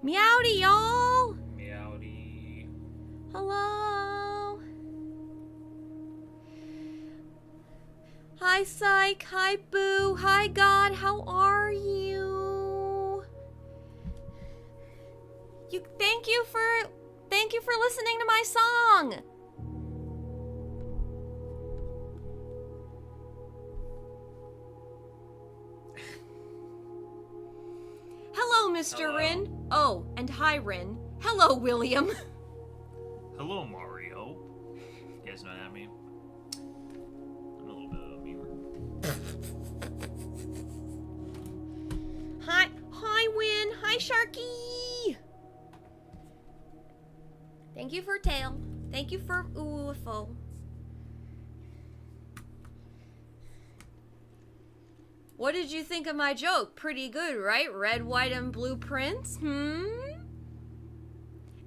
Meowdy, y'all! Meowdy. Hello? Hi, Psych. Hi, Boo. Hi, God. How are you? Thank you for listening to my song. Hello, Mr. Hello. Rin. Oh, and hi, Rin. Hello, William. Hello, Mario. You guys know that meme? I'm a little bit of a memer. Hi, Win. Hi, Sharky. Thank you for tail. Thank you for UFO. What did you think of my joke? Pretty good, right? Red, white, and blue prints?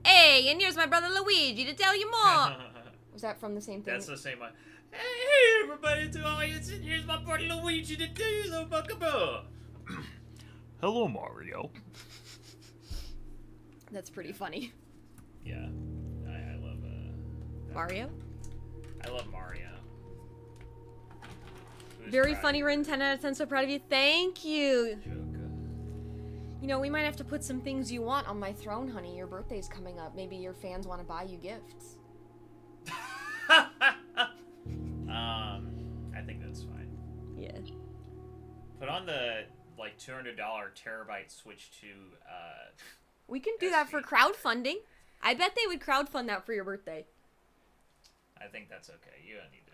Hey, and here's my brother Luigi to tell you more. Was that from the same thing? That's the same one. Hey, everybody, to all you, here's my buddy Luigi to tell you little buckaboo. Hello, Mario. That's pretty funny. Yeah, I love Mario? I love Mario. Who's Very proud funny, of Rin. 10 out of 10, so proud of you. Thank you. you? You know, we might have to put some things you want on my throne, honey. Your birthday's coming up. Maybe your fans want to buy you gifts. I think that's fine. Yeah. Put on the like $200 terabyte switch to We can do that for SD. crowdfunding. I bet they would crowdfund that for your birthday. I think that's okay. You don't need to.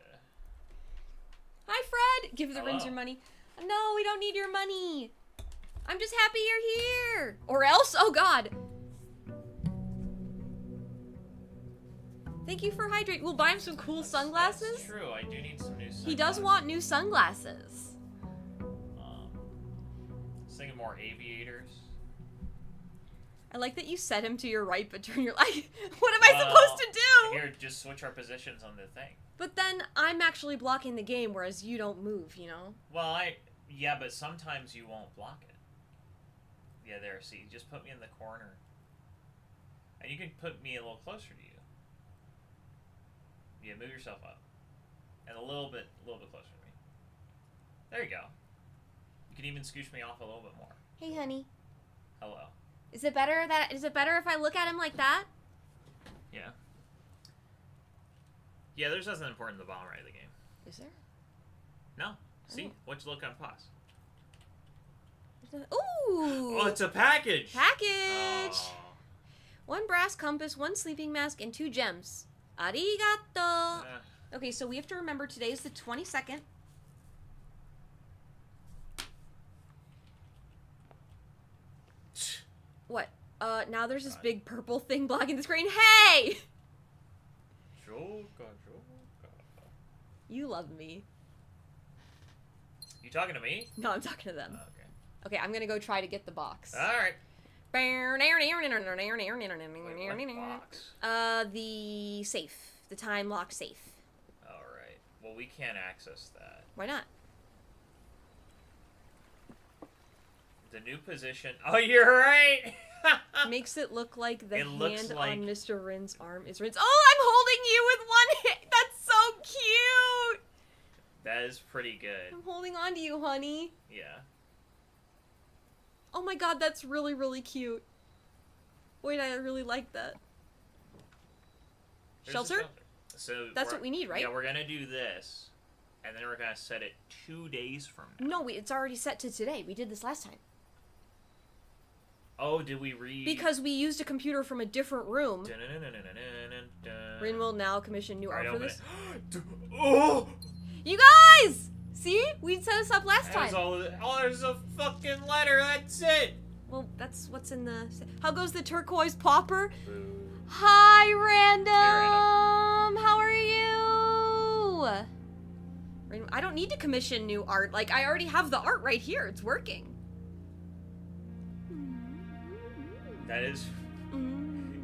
Hi, Fred. Give the Rins Hello. your money. No, we don't need your money. I'm just happy you're here. Or else, oh God. Thank you for hydrating. We'll buy him some cool sunglasses. That's true. I do need some new sunglasses. He does want new sunglasses. I was thinking more aviators. I like that you set him to your right, but turn your like. What am I supposed to do? Here, just switch our positions on the thing. But then I'm actually blocking the game, whereas you don't move. You know. Well, yeah, but sometimes you won't block it. Yeah, there. See, just put me in the corner, and you can put me a little closer to you. Yeah, move yourself up, and a little bit closer to me. There you go. You can even scooch me off a little bit more. Hey, honey. Hello. Is it better if I look at him like that? Yeah. Yeah, there's nothing important in the bottom right of the game. Is there? No. See? Oh. What's look on pause? Ooh! Oh, it's a package! Package! Oh. 1 brass compass, 1 sleeping mask, and 2 gems. Arigato! Okay, so we have to remember today is the 22nd. What? Now there's this big purple thing blocking the screen. Hey! Joker. You love me. You talking to me? No, I'm talking to them. Okay. Okay, I'm gonna go try to get the box. Alright. What box? The safe. The time lock safe. Alright. Well, we can't access that. Why not? The new position. Oh, you're right! Makes it look like the It looks hand like- on Mr. Rin's arm is Rin's. Oh, I'm holding you with one hand. That's so cute. That is pretty good. I'm holding on to you, honey. Yeah. Oh my God, that's really, really cute. Wait, I really like that. There's a Shelter? So That's we're- what we need, right? Yeah, we're gonna do this, and then we're gonna set it 2 days from now. No, it's already set to today. We did this last time. Oh, did we read? Because we used a computer from a different room. Rin will now commission new art for this. Oh! You guys! See? We set this up last time. There's a fucking letter. That's it. Well, that's what's in the... How goes the turquoise popper? Hi, Random! How are you? I don't need to commission new art. Like, I already have the art right here. It's working. That is...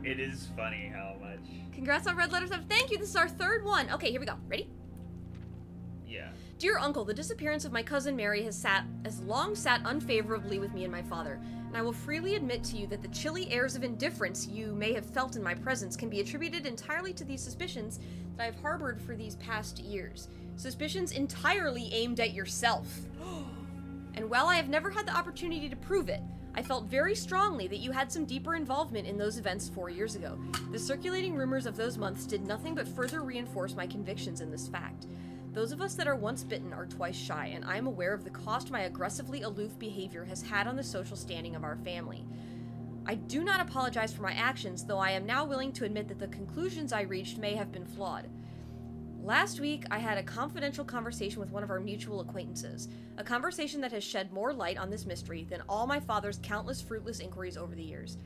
It is funny how much... Congrats on Red Letter Stuff. Thank you. This is our 3rd one. Okay, here we go. Ready? Yeah. Dear Uncle, the disappearance of my cousin Mary has long sat unfavorably with me and my father, and I will freely admit to you that the chilly airs of indifference you may have felt in my presence can be attributed entirely to these suspicions that I have harbored for these past years. Suspicions entirely aimed at yourself. And while I have never had the opportunity to prove it, I felt very strongly that you had some deeper involvement in those events 4 years ago. The circulating rumors of those months did nothing but further reinforce my convictions in this fact. Those of us that are once bitten are twice shy, and I am aware of the cost my aggressively aloof behavior has had on the social standing of our family. I do not apologize for my actions, though I am now willing to admit that the conclusions I reached may have been flawed. Last week, I had a confidential conversation with one of our mutual acquaintances, a conversation that has shed more light on this mystery than all my father's countless fruitless inquiries over the years.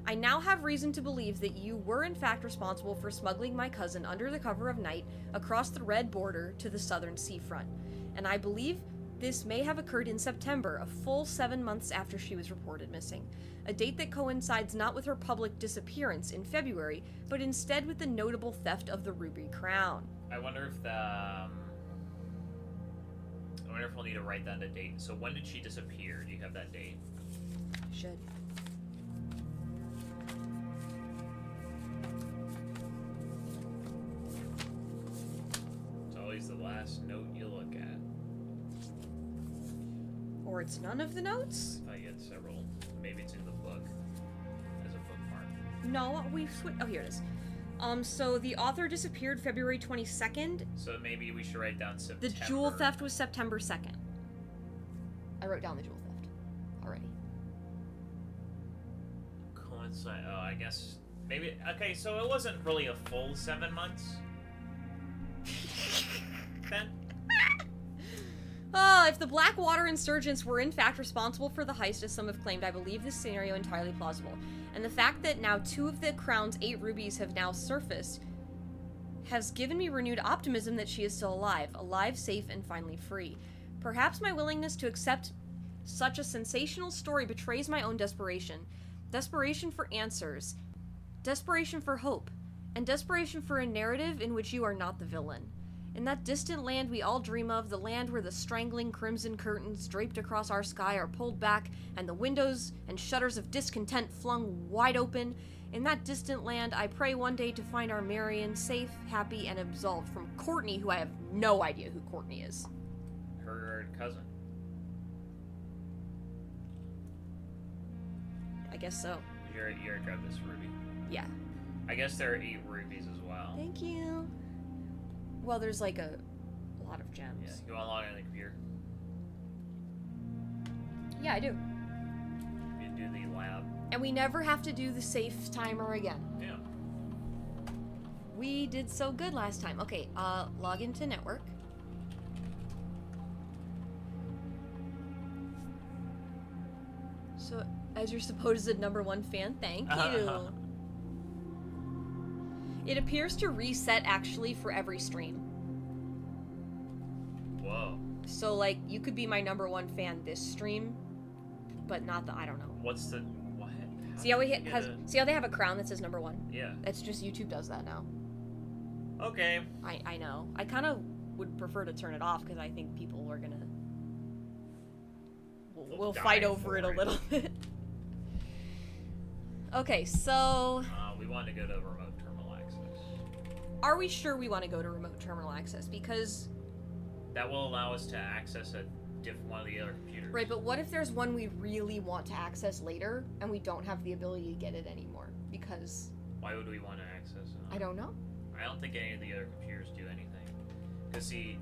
I now have reason to believe that you were in fact responsible for smuggling my cousin under the cover of night across the red border to the southern seafront, and I believe this may have occurred in September, a full 7 months after she was reported missing, a date that coincides not with her public disappearance in February, but instead with the notable theft of the ruby crown. I wonder if we'll need to write down the date. So when did she disappear? Do you have that date? Should. It's always the last note you look at. Or it's none of the notes? I get several. Maybe it's in the book as a bookmark. No, we've switched. Oh, here it is. So the author disappeared February 22nd. So maybe we should write down September. The jewel theft was September 2nd. I wrote down the jewel theft already. Coincide. Oh, I guess maybe. Okay, so it wasn't really a full 7 months. Then. If the Blackwater insurgents were in fact responsible for the heist, as some have claimed, I believe this scenario entirely plausible. And the fact that now 2 of the crown's 8 rubies have now surfaced has given me renewed optimism that she is still alive, safe, and finally free. Perhaps my willingness to accept such a sensational story betrays my own desperation. Desperation for answers, desperation for hope, and desperation for a narrative in which you are not the villain. In that distant land we all dream of, the land where the strangling crimson curtains draped across our sky are pulled back and the windows and shutters of discontent flung wide open, in that distant land I pray one day to find our Marion safe, happy, and absolved from Courtney, who I have no idea who Courtney is. Her cousin. I guess so. You're grab this ruby. Yeah. I guess there are 8 rubies as well. Thank you. Well, there's like a lot of gems. Yeah, you want to log in the computer? Yeah, I do. You do the lab. And we never have to do the safe timer again. Yeah. We did so good last time. Okay, log into network. So, as your supposed #1 fan, thank you. It appears to reset actually for every stream. Whoa. So, like, you could be my #1 fan this stream, but not the, I don't know. What's the, what? See how see how they have a crown that says #1? Yeah. It's just YouTube does that now. Okay. I know. I kind of would prefer to turn it off because I think people are gonna we'll fight over it a little bit. Okay, so we want to go to remote terminal access. Are we sure we want to go to remote terminal access? Because that will allow us to access one of the other computers. Right, but what if there's one we really want to access later and we don't have the ability to get it anymore? Because why would we want to access it? I don't know. I don't think any of the other computers do anything. Because see,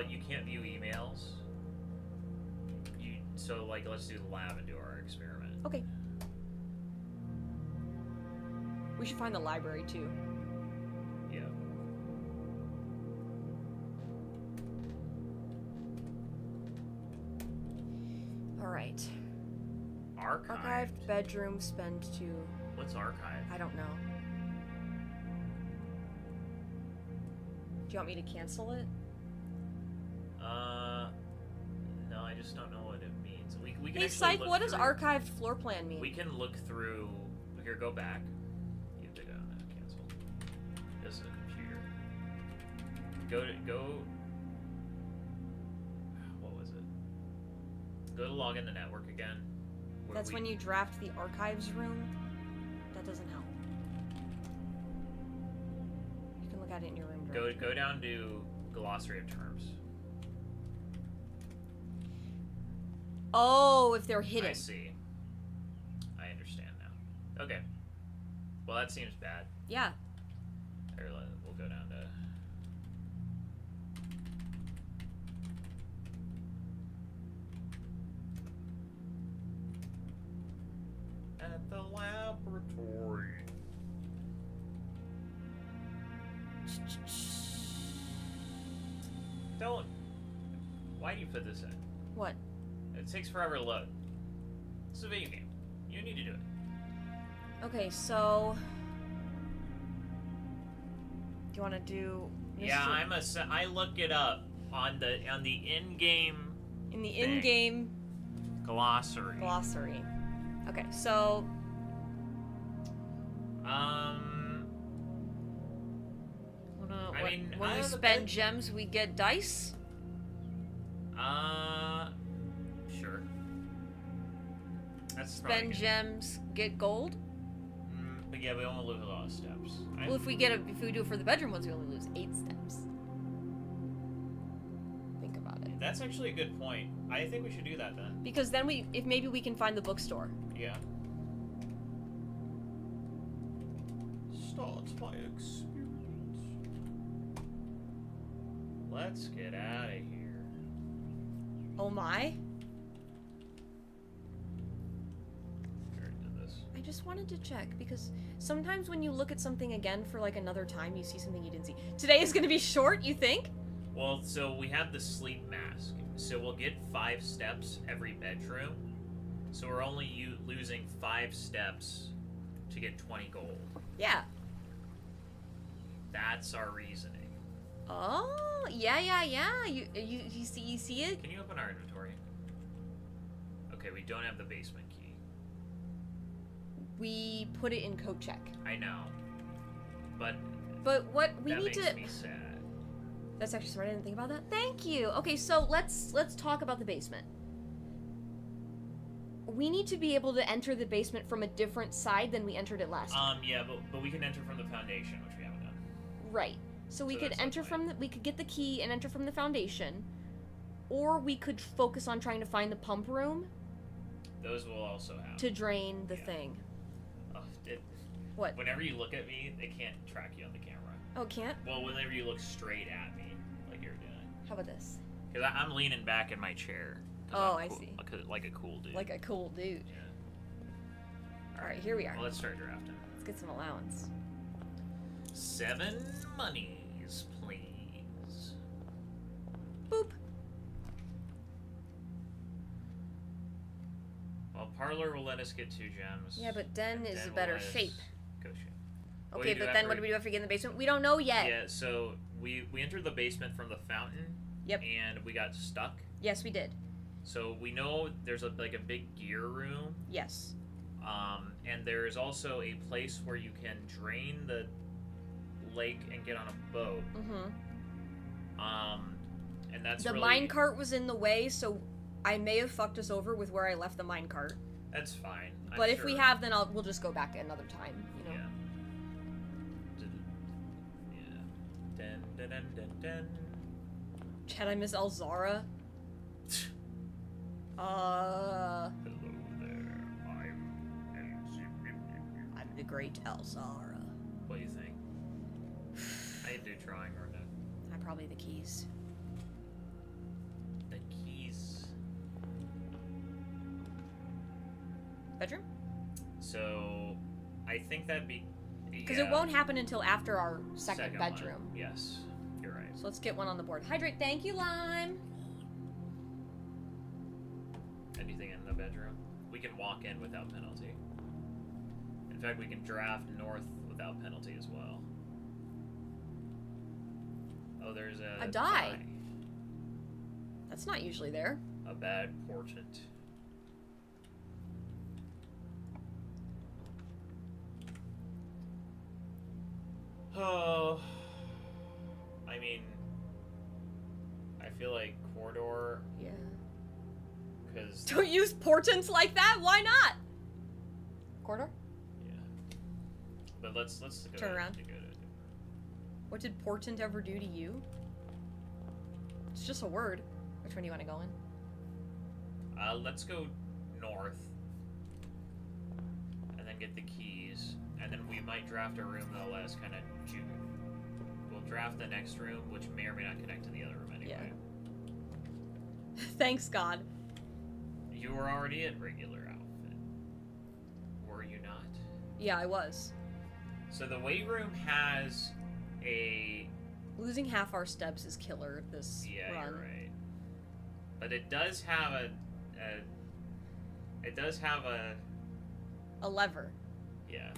you can't view emails. So like, let's do the lab and do our experiment. Okay. We should find the library too. Yeah. All right. Archived bedroom, spend 2. What's archived? I don't know. Do you want me to cancel it? No, I just don't know what it means. We can Hey, Psych, what does archived floor plan mean? We can look through. Here, go back. You have to go cancel. This is a computer. Go. Go to log in the network again. That's when you draft the archives room. That doesn't help. You can look at it in your room. Go down to glossary of terms. Oh, if they're hidden. I see. I understand now. Okay. Well, that seems bad. Yeah. Here, we'll go down to... At the laboratory. Don't. Why do you put this in? What? It takes forever to load. It's a video game. You need to do it. Okay, so... Do you want to do... Yeah, I look it up on the in-game... In the in-game... Glossary. Glossary. Okay, so... When we spend gems, we get dice? Sure. That's Spend gems, get gold? But yeah, we only lose a lot of steps. Well, if we do it for the bedroom ones, we only lose 8 steps. Think about it. That's actually a good point. I think we should do that then. Because then maybe we can find the bookstore. Yeah. Starts my experience. Let's get out of here. Oh my. This. I just wanted to check because sometimes when you look at something again for like another time, you see something you didn't see. Today is going to be short, you think? Well, so we have the sleep mask. So we'll get 5 steps every bedroom. So we're only losing 5 steps to get 20 gold. Yeah. That's our reasoning. Oh, yeah. You see it? Can you open our inventory? Okay, we don't have the basement key. We put it in code check. I know. But what we need to... That makes me sad. That's actually smart. I didn't think about that. Thank you. Okay, so let's talk about the basement. We need to be able to enter the basement from a different side than we entered it last time. Yeah, but we can enter from the foundation, which we haven't done. Right. So we could enter we could get the key and enter from the foundation, or we could focus on trying to find the pump room. Those will also have to drain the thing. What? Whenever you look at me, they can't track you on the camera. Oh, can't? Well, whenever you look straight at me, like you're doing. How about this? Because I'm leaning back in my chair. Oh, I see. Like a cool dude. Like a cool dude. Yeah. All right, here we are. Well, let's start drafting. Let's get some allowance. 7 monies, please. Boop. Well, Parlor will let us get 2 gems. Yeah, but Den is a better shape. Go shape. Okay, but then what do we do after we get in the basement? We don't know yet. Yeah, so we entered the basement from the fountain. Yep. And we got stuck. Yes, we did. So we know there's a big gear room. Yes. And there's also a place where you can drain the lake and get on a boat. Mm-hmm. And that's the minecart was in the way, so I may have fucked us over with where I left the minecart. That's fine. But if we have, then we'll just go back another time. You know. Yeah. Dun, dun, dun, dun, dun. Chad, I miss Elzara. Hello there. I'm the great Elzara. What do you think? I need to do drawing right now. I'm probably the keys. The keys. Bedroom? So, I think that'd be... Because it won't happen until after our second bedroom. One. Yes, you're right. So let's get one on the board. Hydrate, thank you, Lime. Anything in the bedroom? We can walk in without penalty. In fact, we can draft north without penalty as well. Oh, there's a die. That's not usually there. A bad portent. Oh, I mean, I feel like corridor. Yeah. Because because... Don't use portents like that. Why not? Corridor? Yeah. But let's go Turn around. What did portent ever do to you? It's just a word. Which one do you want to go in? Let's go north. And then get the keys. And then we might draft a room that'll let us kind of juke. We'll draft the next room, which may or may not connect to the other room anyway. Yeah. Thanks, God. You were already in regular outfit. Were you not? Yeah, I was. So the weight room has a... Losing half our steps is killer this Yeah, run. you're right. But it does have a A lever. Yeah.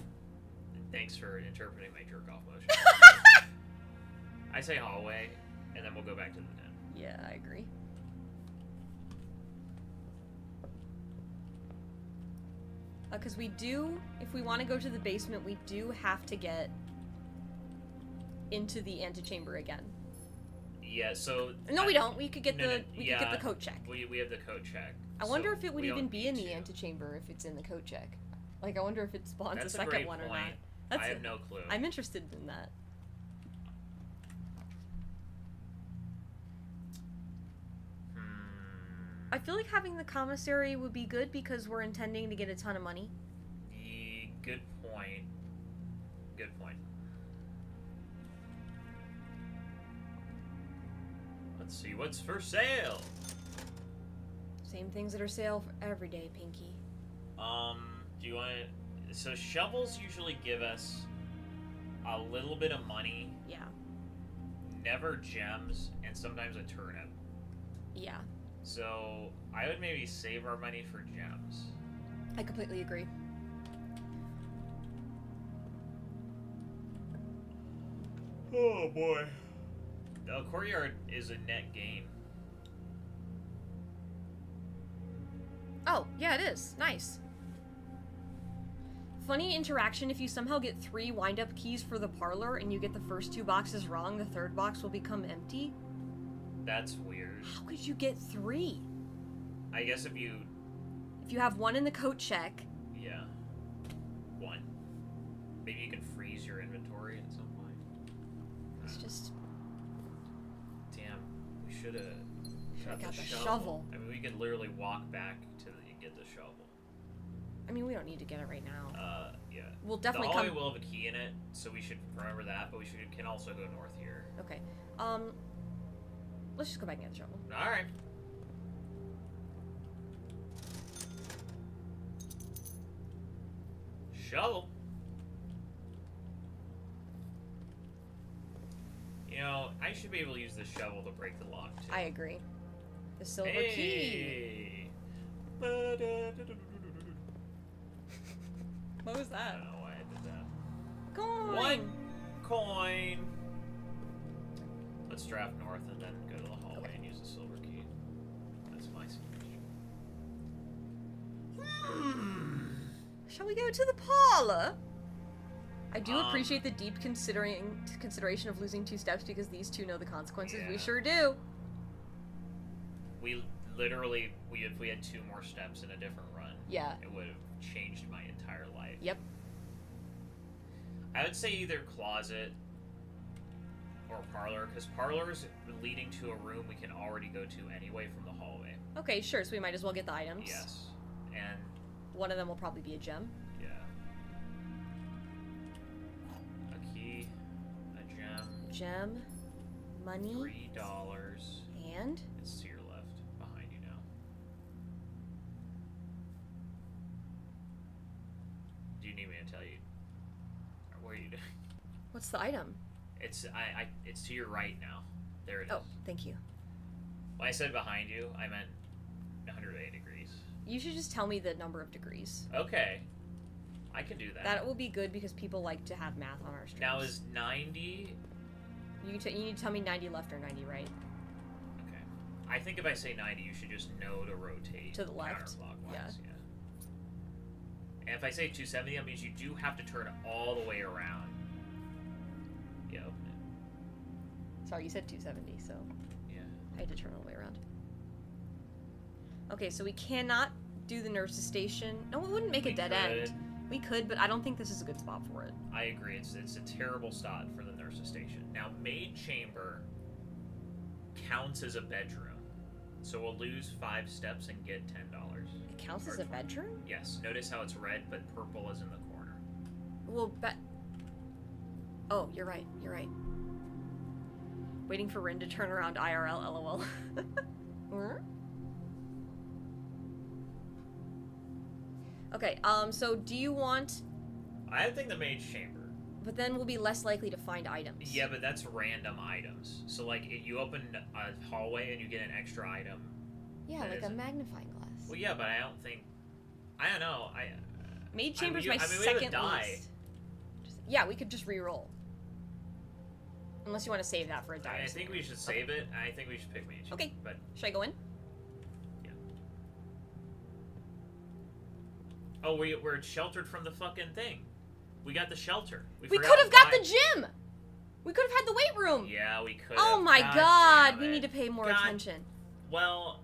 Thanks for interpreting my jerk-off motion. I say hallway, and then we'll go back to the den. Yeah, I agree. Because we do, if we want to go to the basement, we do have to get into the antechamber again. Yeah, so... No, we don't. We could get could get the coat check. We have the code check. I wonder so if it would we even don't be in need the to. antechamber if it's in the code check. Like, I wonder if it spawns That's a second great one or point. not. That's I have no clue. I'm interested in that. I feel like having the commissary would be good because we're intending to get a ton of money. Good point. Good point. Let's see what's for sale. Same things that are sale for every day, Pinky. Do you want to... So shovels usually give us a little bit of money. Yeah. Never gems, and sometimes a turnip. Yeah. So I would maybe save our money for gems. I completely agree. Oh boy. The courtyard is a net gain. Oh, yeah, it is. Nice. Funny interaction, if you somehow get 3 wind-up keys for the parlor and you get the first 2 boxes wrong, the third box will become empty. That's weird. How could you get 3? I guess if you have 1 in the coat check. Yeah. 1. Maybe you can freeze your inventory at some point. It's just... Damn, we should have got the shovel. I mean, we could literally walk back to get the shovel. I mean, we don't need to get it right now. Yeah. We'll definitely the hallway come... will have a key in it, so we should remember that, but we can also go north here. Okay. Let's just go back and get the shovel. Alright. Shovel. You know, I should be able to use this shovel to break the lock, too. I agree. The silver key. What was I that? don't know why I did that. Coin! 1 coin! Let's draft north and then go to the hallway and use the silver key. That's my suggestion. Shall we go to the parlor? I do appreciate the deep consideration of losing 2 steps because these 2 know the consequences. Yeah. We sure do. We literally, if we had 2 more steps in a different run, Yeah. it would have changed my entire life. Yep. I would say either closet or parlor, because parlor's leading to a room we can already go to anyway from the hallway. Okay, sure. So we might as well get the items. Yes. And... One of them will probably be a gem. yeah. A key, a gem. Gem, money, $3. and It's to your left, behind you now. Do you need me to tell you? Or what are you doing? what's the item? It's it's to your right now. There it is. Oh, thank you. When I said behind you, I meant 180 degrees. You should just tell me the number of degrees. Okay. I can do that. That will be good because people like to have math on our streams. Now is 90... You need to tell me 90 left or 90 right. Okay. I think if I say 90, you should just know to rotate To the left. counterclockwise. Yeah. And if I say 270, that means you do have to turn all the way around. Yeah, open it. Sorry, you said 270, so Yeah. I had to turn all the way around. Okay, so we cannot do the nurse's station. No, it wouldn't make a dead end. We could, but I don't think this is a good spot for it. I agree. It's a terrible spot for the nurse's station. Now, maid chamber counts as a bedroom, so we'll lose 5 steps and get $10. It counts as a bedroom? Yes. Notice how it's red, but purple is in the corner. Well, oh, you're right. You're right. Waiting for Rin to turn around IRL, lol. Okay, so do you want... I think the maid's chamber. But then we'll be less likely to find items. Yeah, but that's random items. So, like, you open a hallway and you get an extra item. Yeah, like a magnifying glass. Well, yeah, but I don't think... I don't know. Maid chamber's my second least. Yeah, we could just re-roll. Unless you want to save that for a die. I think we should save it. I think we should pick maid chamber. Okay, but should I go in? Yeah. Oh, we're sheltered from the fucking thing. We got the shelter. We could have got the gym! We could have had the weight room! Yeah, we could Oh have. my god, we need to pay more attention. Well,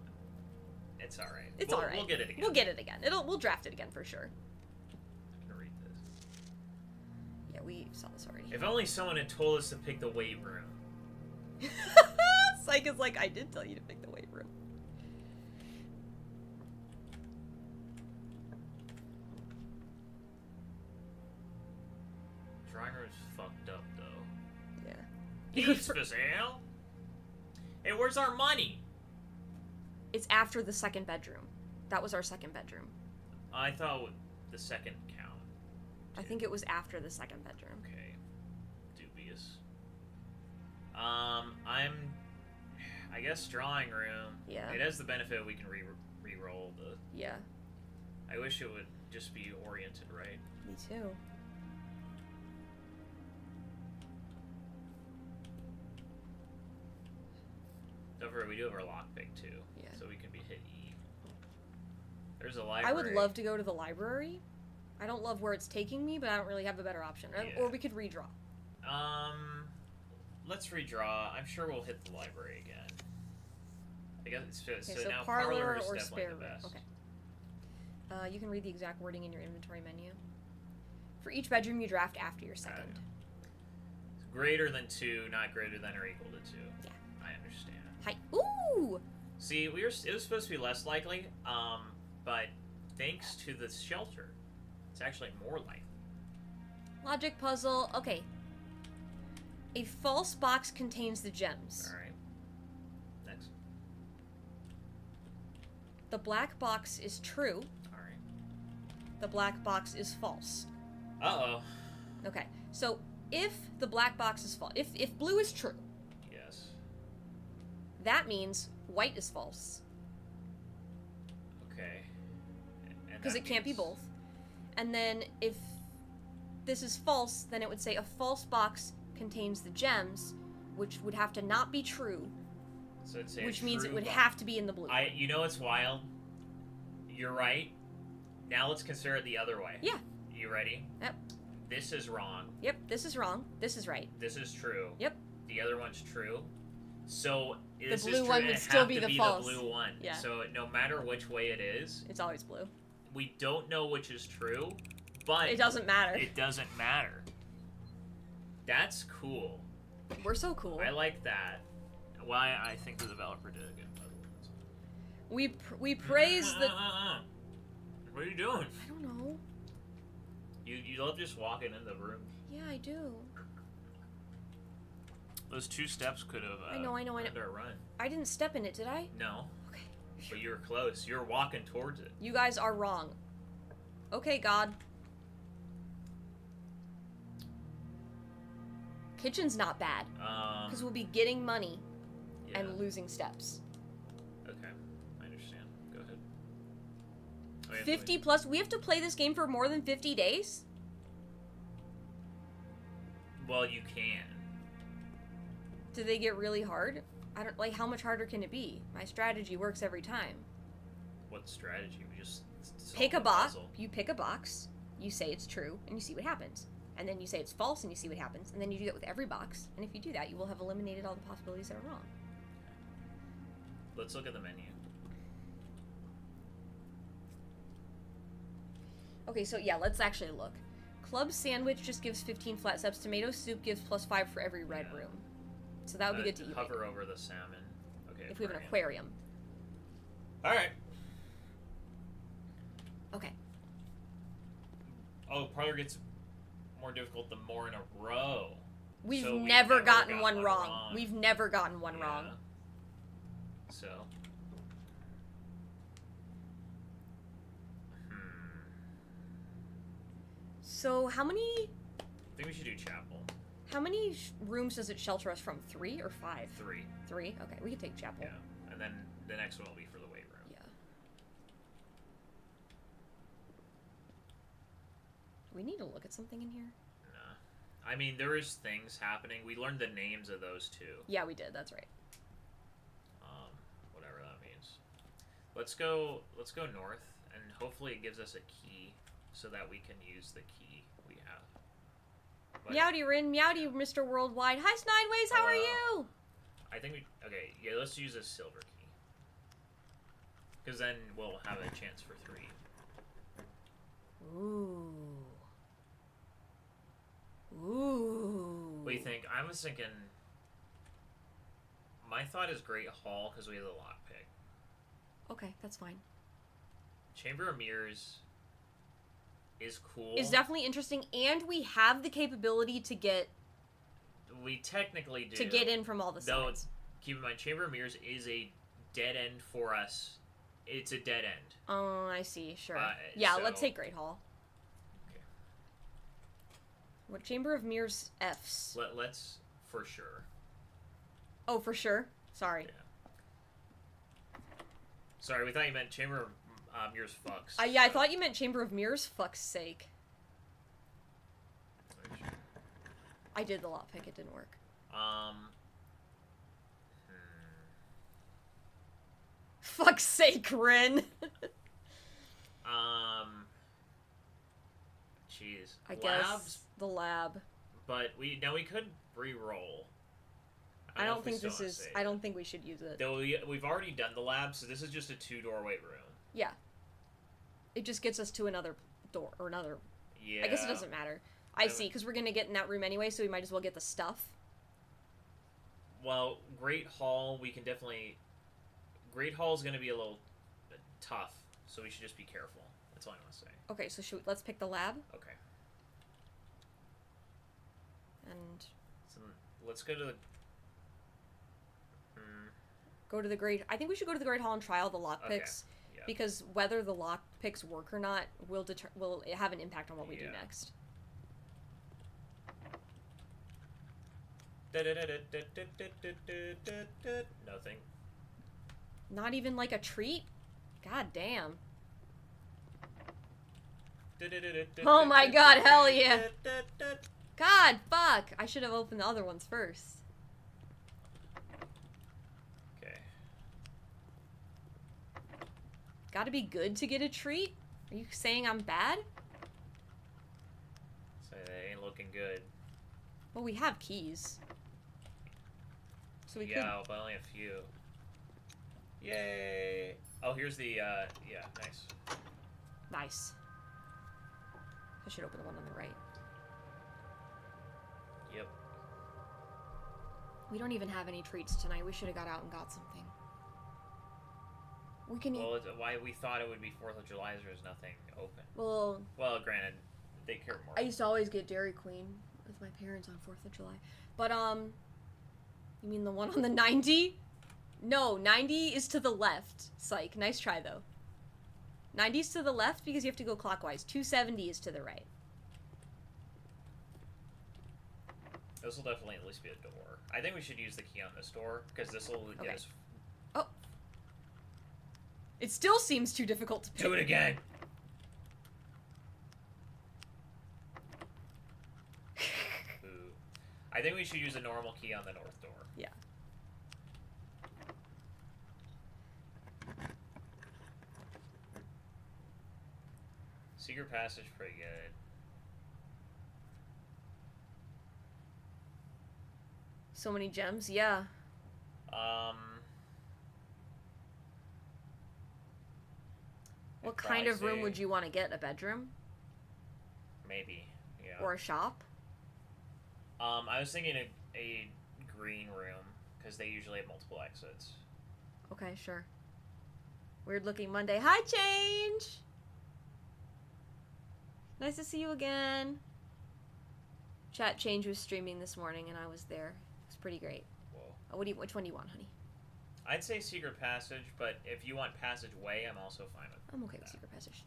it's alright. It's alright. We'll get it again. We'll get it again. We'll draft it again for sure. I'm gonna read this. Yeah, we saw this already. If only someone had told us to pick the weight room. Psych is like, I did tell you to pick the weight room. Drawing room's fucked up, though. Yeah. Peace for sale? Hey, where's our money? It's after the second bedroom. That was our second bedroom. I thought the second count. I think it was after the second bedroom. Okay. Dubious. I guess drawing room. Yeah. It has the benefit we can re-roll the... Yeah. I wish it would just be oriented right. Me too. Don't worry, we do have our lockpick too. Yeah. So we can be hit E. There's a library. I would love to go to the library. I don't love where it's taking me, but I don't really have a better option. Yeah. Or we could redraw. Let's redraw. I'm sure we'll hit the library again. I guess so now parlor is or definitely spare the room. best. Okay. You can read the exact wording in your inventory menu. For each bedroom you draft after your second. Greater than 2, not greater than or equal to 2. Yeah. I understand. Hi. Ooh! See, it was supposed to be less likely, but thanks to the shelter, it's actually more likely. Logic puzzle. Okay. A false box contains the gems. Alright. Next. The black box is true. Alright. The black box is false. Uh-oh. Okay. So, if the black box is false, if blue is true, Yes. that means white is false. Okay. Because it can't be both. And then if this is false, then it would say a false box contains the gems, which would have to not be true, So it'd say which means it would box. have to be in the blue. You know what's wild? You're right. Now let's consider it the other way. Yeah. You ready? Yep. This is wrong. Yep, this is wrong. This is right. This is true. Yep. The other one's true. So this blue is true, one and would it still have be to the false. The blue one. Yeah. So no matter which way it is, It's always blue. we don't know which is true, but It doesn't matter. It doesn't matter. That's cool. We're so cool. I like that. Why I think the developer did a good We praise the... What are you doing? I don't know. You love just walking in the room. Yeah, I do. Those 2 steps could have I know. earned our run. I didn't step in it, did I? No. Okay. But you were close. You were walking towards it. You guys are wrong. Okay, God. Kitchen's not bad. Because we'll be getting money yeah. and losing steps. Okay. I understand. Go ahead. 50 plus? We have to play this game for more than 50 days? Well, you can. Do they get really hard? I don't, like, how much harder can it be? My strategy works every time. What strategy? We just Pick a box. You pick a box. You say it's true, and you see what happens. And then you say it's false, and you see what happens. And then you do that with every box. And if you do that, you will have eliminated all the possibilities that are wrong. Let's look at the menu. Okay, so yeah, let's actually look. Club sandwich just gives 15 flat steps. Tomato soup gives +5 for every red room. So that would be good to eat. Hover over the salmon. Okay. If we have an aquarium. All right. Okay. Oh, probably gets more difficult the more in a row. We've never gotten one wrong. We've never gotten one wrong. So. So how many? I think we should do chapel. How many rooms does it shelter us from? 3 or 5? 3. 3? Okay, we can take chapel. Yeah, and then the next one will be for the weight room. Yeah. Do we need to look at something in here? Nah. I mean, there is things happening. We learned the names of those 2. Yeah, we did. That's right. Whatever that means. Let's go north, and hopefully it gives us a key so that we can use the key we have. But, Meowdy Rin, Meowdy Mr. Worldwide. Hi Snideways, how are you? I think okay, yeah, let's use a silver key. Because then we'll have a chance for 3. Ooh. Ooh. What do you think? I was thinking... My thought is Great Hall, because we have the lockpick. Okay, that's fine. Chamber of Mirrors is cool. It's definitely interesting, and we have the capability to get... We technically do. To get in from all the sides. Keep in mind, Chamber of Mirrors is a dead end for us. It's a dead end. Oh, I see. Sure. Yeah, let's take Great Hall. Okay. What Chamber of Mirrors Fs? Let's for sure. Oh, for sure? Sorry. Yeah. Sorry, we thought you meant Chamber of Mirrors fucks. Yeah, so. I thought you meant Chamber of Mirrors fuck's sake. I did the lockpick, it didn't work. Fuck's sake, Rin. Jeez. I guess the lab. But we could re-roll. I don't think this is. I don't think we should use it. Though we've already done the lab, so this is just a 2-doorway room. Yeah. It just gets us to another door or another. Yeah. I guess it doesn't matter. I see, because we're gonna get in that room anyway, so we might as well get the stuff. Well, Great Hall, we can definitely. Great Hall is gonna be a little tough, so we should just be careful. That's all I want to say. Okay, so let's pick the lab. Okay. And. So let's go to the. Go to the Great. I think we should go to the Great Hall and try all the lockpicks. Okay. Yeah. Because whether the lockpicks work or not will have an impact on what we do next. Nothing. Not even like a treat? God damn. Oh my god, hell yeah. God, fuck. I should have opened the other ones first. Okay. Gotta be good to get a treat? Are you saying I'm bad? So they ain't looking good. Well, we have keys. So we could... Yeah, but only a few. Yay! Oh, here's the, yeah, nice. Nice. I should open the one on the right. Yep. We don't even have any treats tonight. We should have got out and got something. We can eat... Well, why we thought it would be 4th of July is there's nothing open. Well, granted, they care more. I used to always get Dairy Queen with my parents on 4th of July. But, you mean the one on the 90? No, 90 is to the left. Psych. Nice try, though. 90 is to the left because you have to go clockwise. 270 is to the right. This will definitely at least be a door. I think we should use the key on this door, because this will get us... Oh. It still seems too difficult to pick. Do it again! Ooh. I think we should use a normal key on the north door. Yeah. Secret passage, pretty good. So many gems, yeah. What kind of room would you want to get? A bedroom? Maybe. Yeah. Or a shop? I was thinking a green room, because they usually have multiple exits. Okay, sure. Weird looking Monday. Hi, Change! Nice to see you again. Chat Change was streaming this morning and I was there. It was pretty great. Whoa. Which one do you want, honey? I'd say Secret Passage, but if you want Passageway, I'm also fine with I'm okay that. with Secret Passage.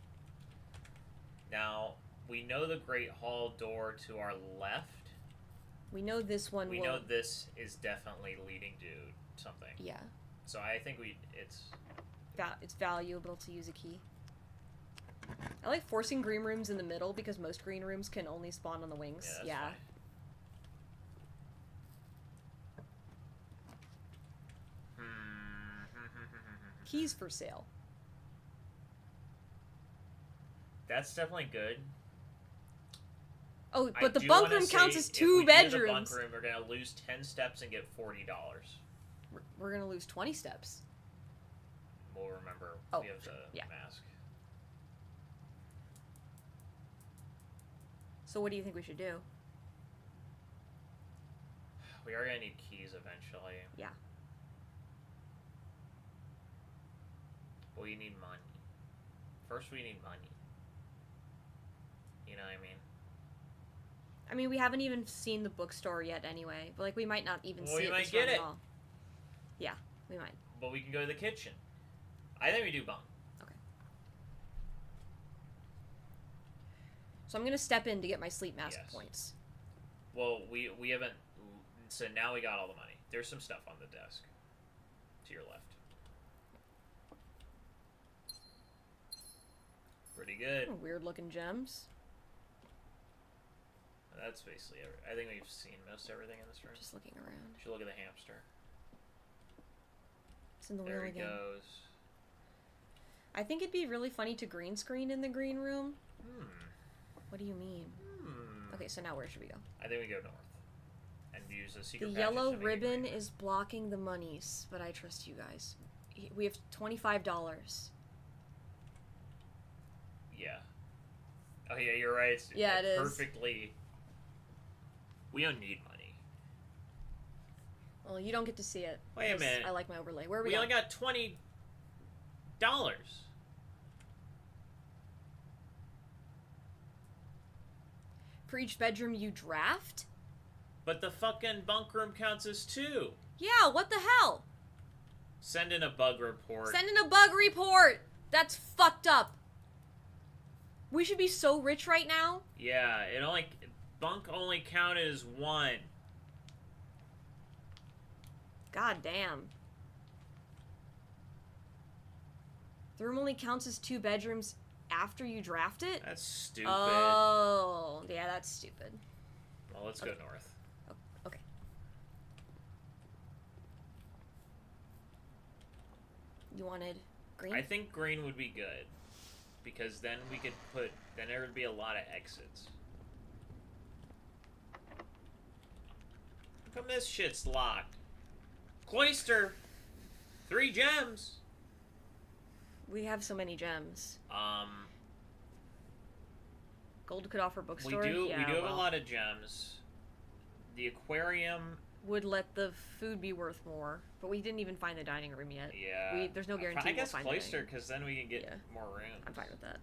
Now, we know the Great Hall door to our left. We know this one We know this is definitely leading to something. Yeah. So I think It's valuable to use a key. I like forcing green rooms in the middle because most green rooms can only spawn on the wings. Yeah. Fine. Keys for sale. That's definitely good. Oh, but the bunk room counts as 2 bedrooms. If we do the bunk room, we're gonna lose 10 steps and get $40. We're gonna lose 20 steps. We'll remember we have the mask. So what do you think we should do? We are gonna need keys eventually. Yeah. We need money. First, we need money. You know what I mean? I mean, we haven't even seen the bookstore yet anyway. But, like, we might not even see it. We might get it. All. Yeah, we might. But we can go to the kitchen. I think we do bunk. Okay. So I'm going to step in to get my sleep mask points. Well, we haven't... So now we got all the money. There's some stuff on the desk. To your left. Pretty good. Weird looking gems. That's basically I think we've seen most everything in this room. Just looking around. You should look at the hamster. It's in the there wheel he again. Goes. I think it'd be really funny to green screen in the green room. What do you mean? Okay, so now where should we go? I think we go north. And use a secret The yellow ribbon is blocking the monies, but I trust you guys. We have $25. Yeah. Oh yeah, you're right. It's yeah, it is. Perfectly. We don't need money. Well, you don't get to see it. Wait a minute. I like my overlay. Where are we going? only got $20. For each bedroom you draft? But the fucking bunk room counts as 2. Yeah, what the hell? Send in a bug report. Send in a bug report! That's fucked up. We should be so rich right now. Yeah, bunk only counted as 1. God damn. The room only counts as 2 bedrooms after you draft it? That's stupid. Oh, yeah, that's stupid. Well, let's go north. Oh, okay. You wanted green? I think green would be good. Because then we could then there would be a lot of exits. How come this shit's locked? Cloister! 3 gems! We have so many gems. Gold could offer bookstore. We do have a lot of gems. The aquarium would let the food be worth more, but we didn't even find the dining room yet. Yeah. There's no guarantee I guess we'll find Cloister, because then we can get more rooms. I'm fine with that.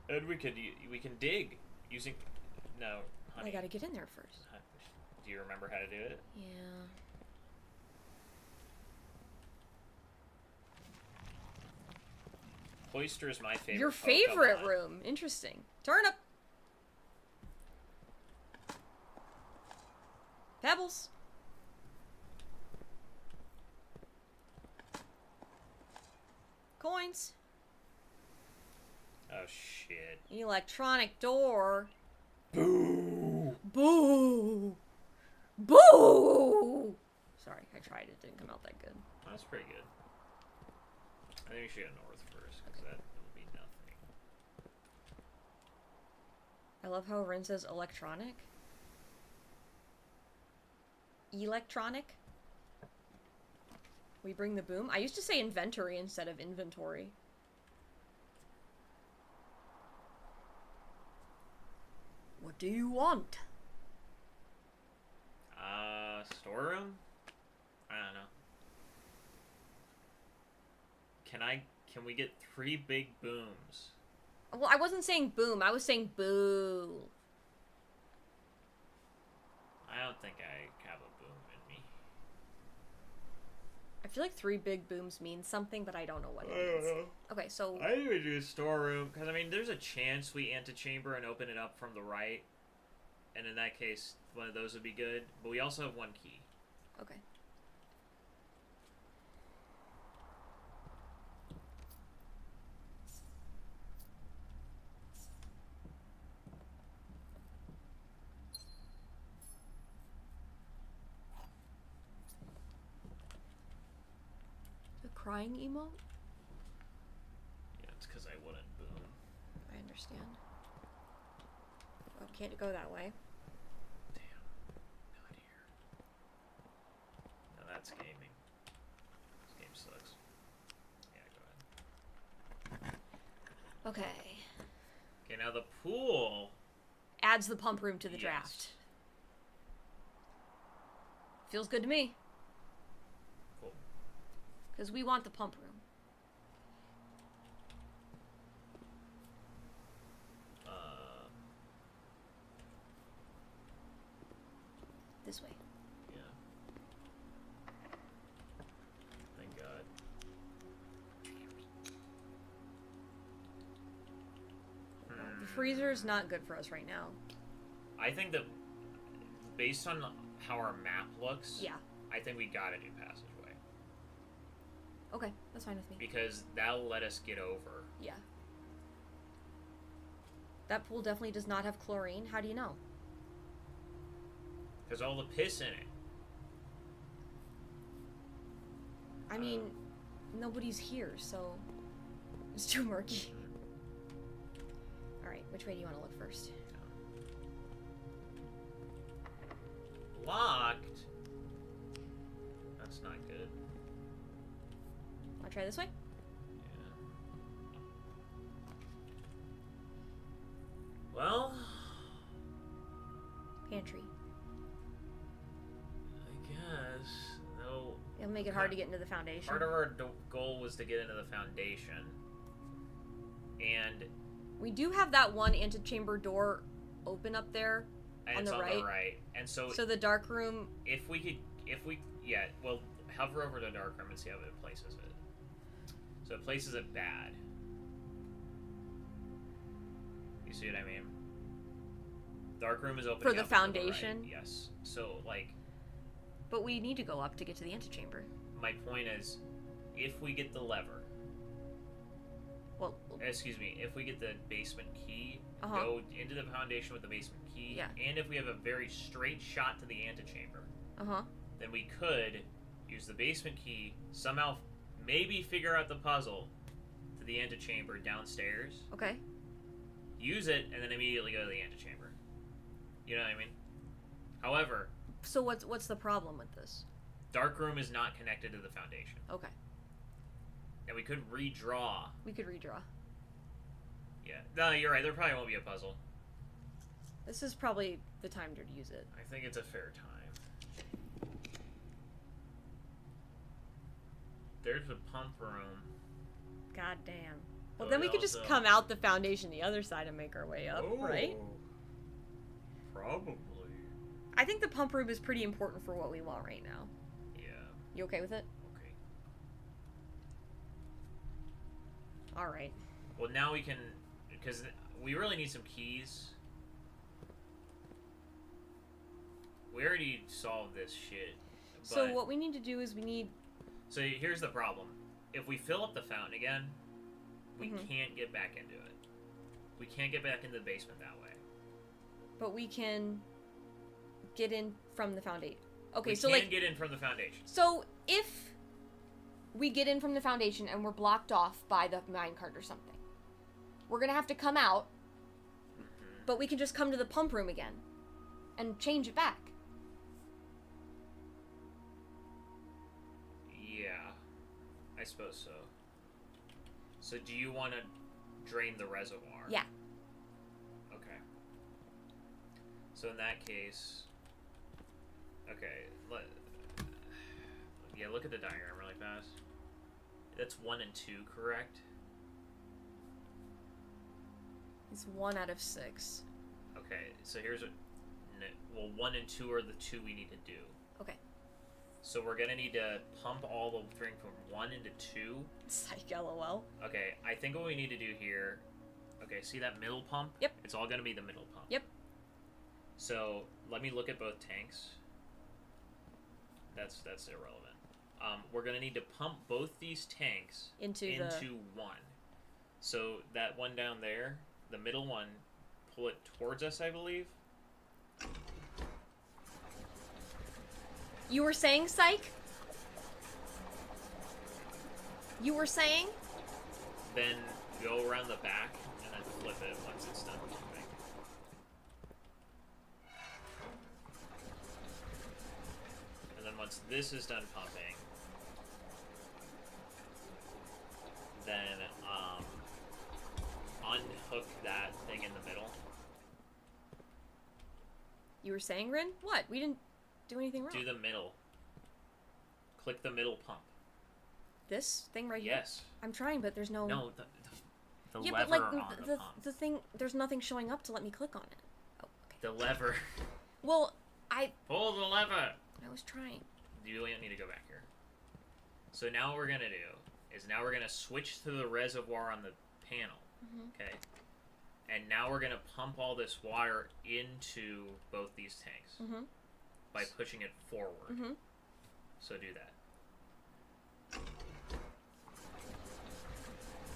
And we can dig using... No, honey. I gotta get in there first. Do you remember how to do it? Yeah. Cloister is my favorite. Your favorite room. Interesting. Turnip. Pebbles. Coins. Oh shit. Electronic door. Boo. Boo. Boo. Sorry, I tried. It didn't come out that good. That's pretty good. I think we should go north first, because that will be nothing. I love how Rin says electronic. Electronic? We bring the boom? I used to say inventory instead of inventory. What do you want? Storeroom? I don't know. Can we get 3 big booms? Well, I wasn't saying boom. I was saying boo. I don't think I have a boom in me. I feel like 3 big booms means something, but I don't know what it I don't means. know. Okay, so... I think we do a storeroom, because, I mean, there's a chance we antechamber and open it up from the right. And in that case, one of those would be good. But we also have 1 key. Okay. The crying emote? Yeah, it's because I wouldn't boom. I understand. Oh, can't go that way. Not here. No, that's gaming. This game sucks. Yeah, go ahead. Okay. Okay, now the pool. Adds the pump room to the Yes. draft. Feels good to me. Cool. Because we want the pump room. This way. Yeah. Thank God. The freezer is not good for us right now. I think that based on how our map looks, Yeah. I think we gotta do passageway. Okay, that's fine with me. Because that'll let us get over. Yeah. That pool definitely does not have chlorine. How do you know? Because all the piss in it. I mean, nobody's here, so it's too murky. Alright, which way do you want to look first? Locked? That's not good. Want to try this way? Yeah. Well, Pantry. I guess. No. It'll make it hard to get into the foundation. Part of our goal was to get into the foundation. And We do have that one antechamber door open up there on it's the on right. the right. And so the dark room... well, hover over to dark room and see how it places it. So it places it bad. You see what I mean? Dark room is open For the foundation? right. Yes. So, like... But we need to go up to get to the antechamber. My point is, if we get the lever... Well... Excuse me, if we get the basement key, Uh-huh. go into the foundation with the basement key, Yeah. and if we have a very straight shot to the antechamber, Uh-huh. then we could use the basement key, somehow maybe figure out the puzzle to the antechamber downstairs, Okay. use it, and then immediately go to the antechamber. You know what I mean? However, So what's the problem with this? dark room is not connected to the foundation. Okay. And we could redraw. We could redraw. Yeah. No, you're right. There probably won't be a puzzle. This is probably the time to use it. I think it's a fair time. There's a pump room. God damn. Well, Oh, then we yeah, could just also- come out the foundation the other side and make our way up, right? Probably. I think the pump room is pretty important for what we want right now. Yeah. You okay with it? Okay. All right. Well, now we can, because we really need some keys. We already solved this shit. So but- what we need to do is we need... So here's the problem. If we fill up the fountain again, we Mhm. can't get back into it. We can't get back into the basement that way. But we can get in from the foundation. Okay, We so can like... get in from the foundation. So if we get in from the foundation and we're blocked off by the minecart or something, we're going to have to come out, but we can just come to the pump room again and change it back. Yeah, I suppose so. So do you want to drain the reservoir? Yeah. Okay. So in that case, okay, yeah, look at the diagram really fast. That's 1 and 2, correct? It's 1 out of 6. Okay, so here's what. Well, 1 and 2 are the 2 we need to do. Okay. So we're gonna need to pump all the string from 1 into 2. Psych, lol. Okay, I think what we need to do here. Okay, see that middle pump? Yep. It's all gonna be the middle pump. Yep. So let me look at both tanks. That's irrelevant. We're gonna need to pump both these tanks into 1. So that one down there, the middle one, pull it towards us, I believe. You were saying, Psych? You were saying? Then go around the back and then flip it once it's done pumping. And then once this is done pumping, then unhook that thing in the middle. You were saying, Rin? What? We didn't do anything wrong. Do the middle. Click the middle pump. This thing right here? Yes. I'm trying, but there's no... No, the yeah, lever but like on the pump. the thing, there's nothing showing up to let me click on it. Oh, okay. The lever. Well, Pull the lever! I was trying. You don't need to go back here. So now what we're gonna do is now we're gonna switch to the reservoir on the panel. Okay? And now we're gonna pump all this water into both these tanks by pushing it forward. So do that.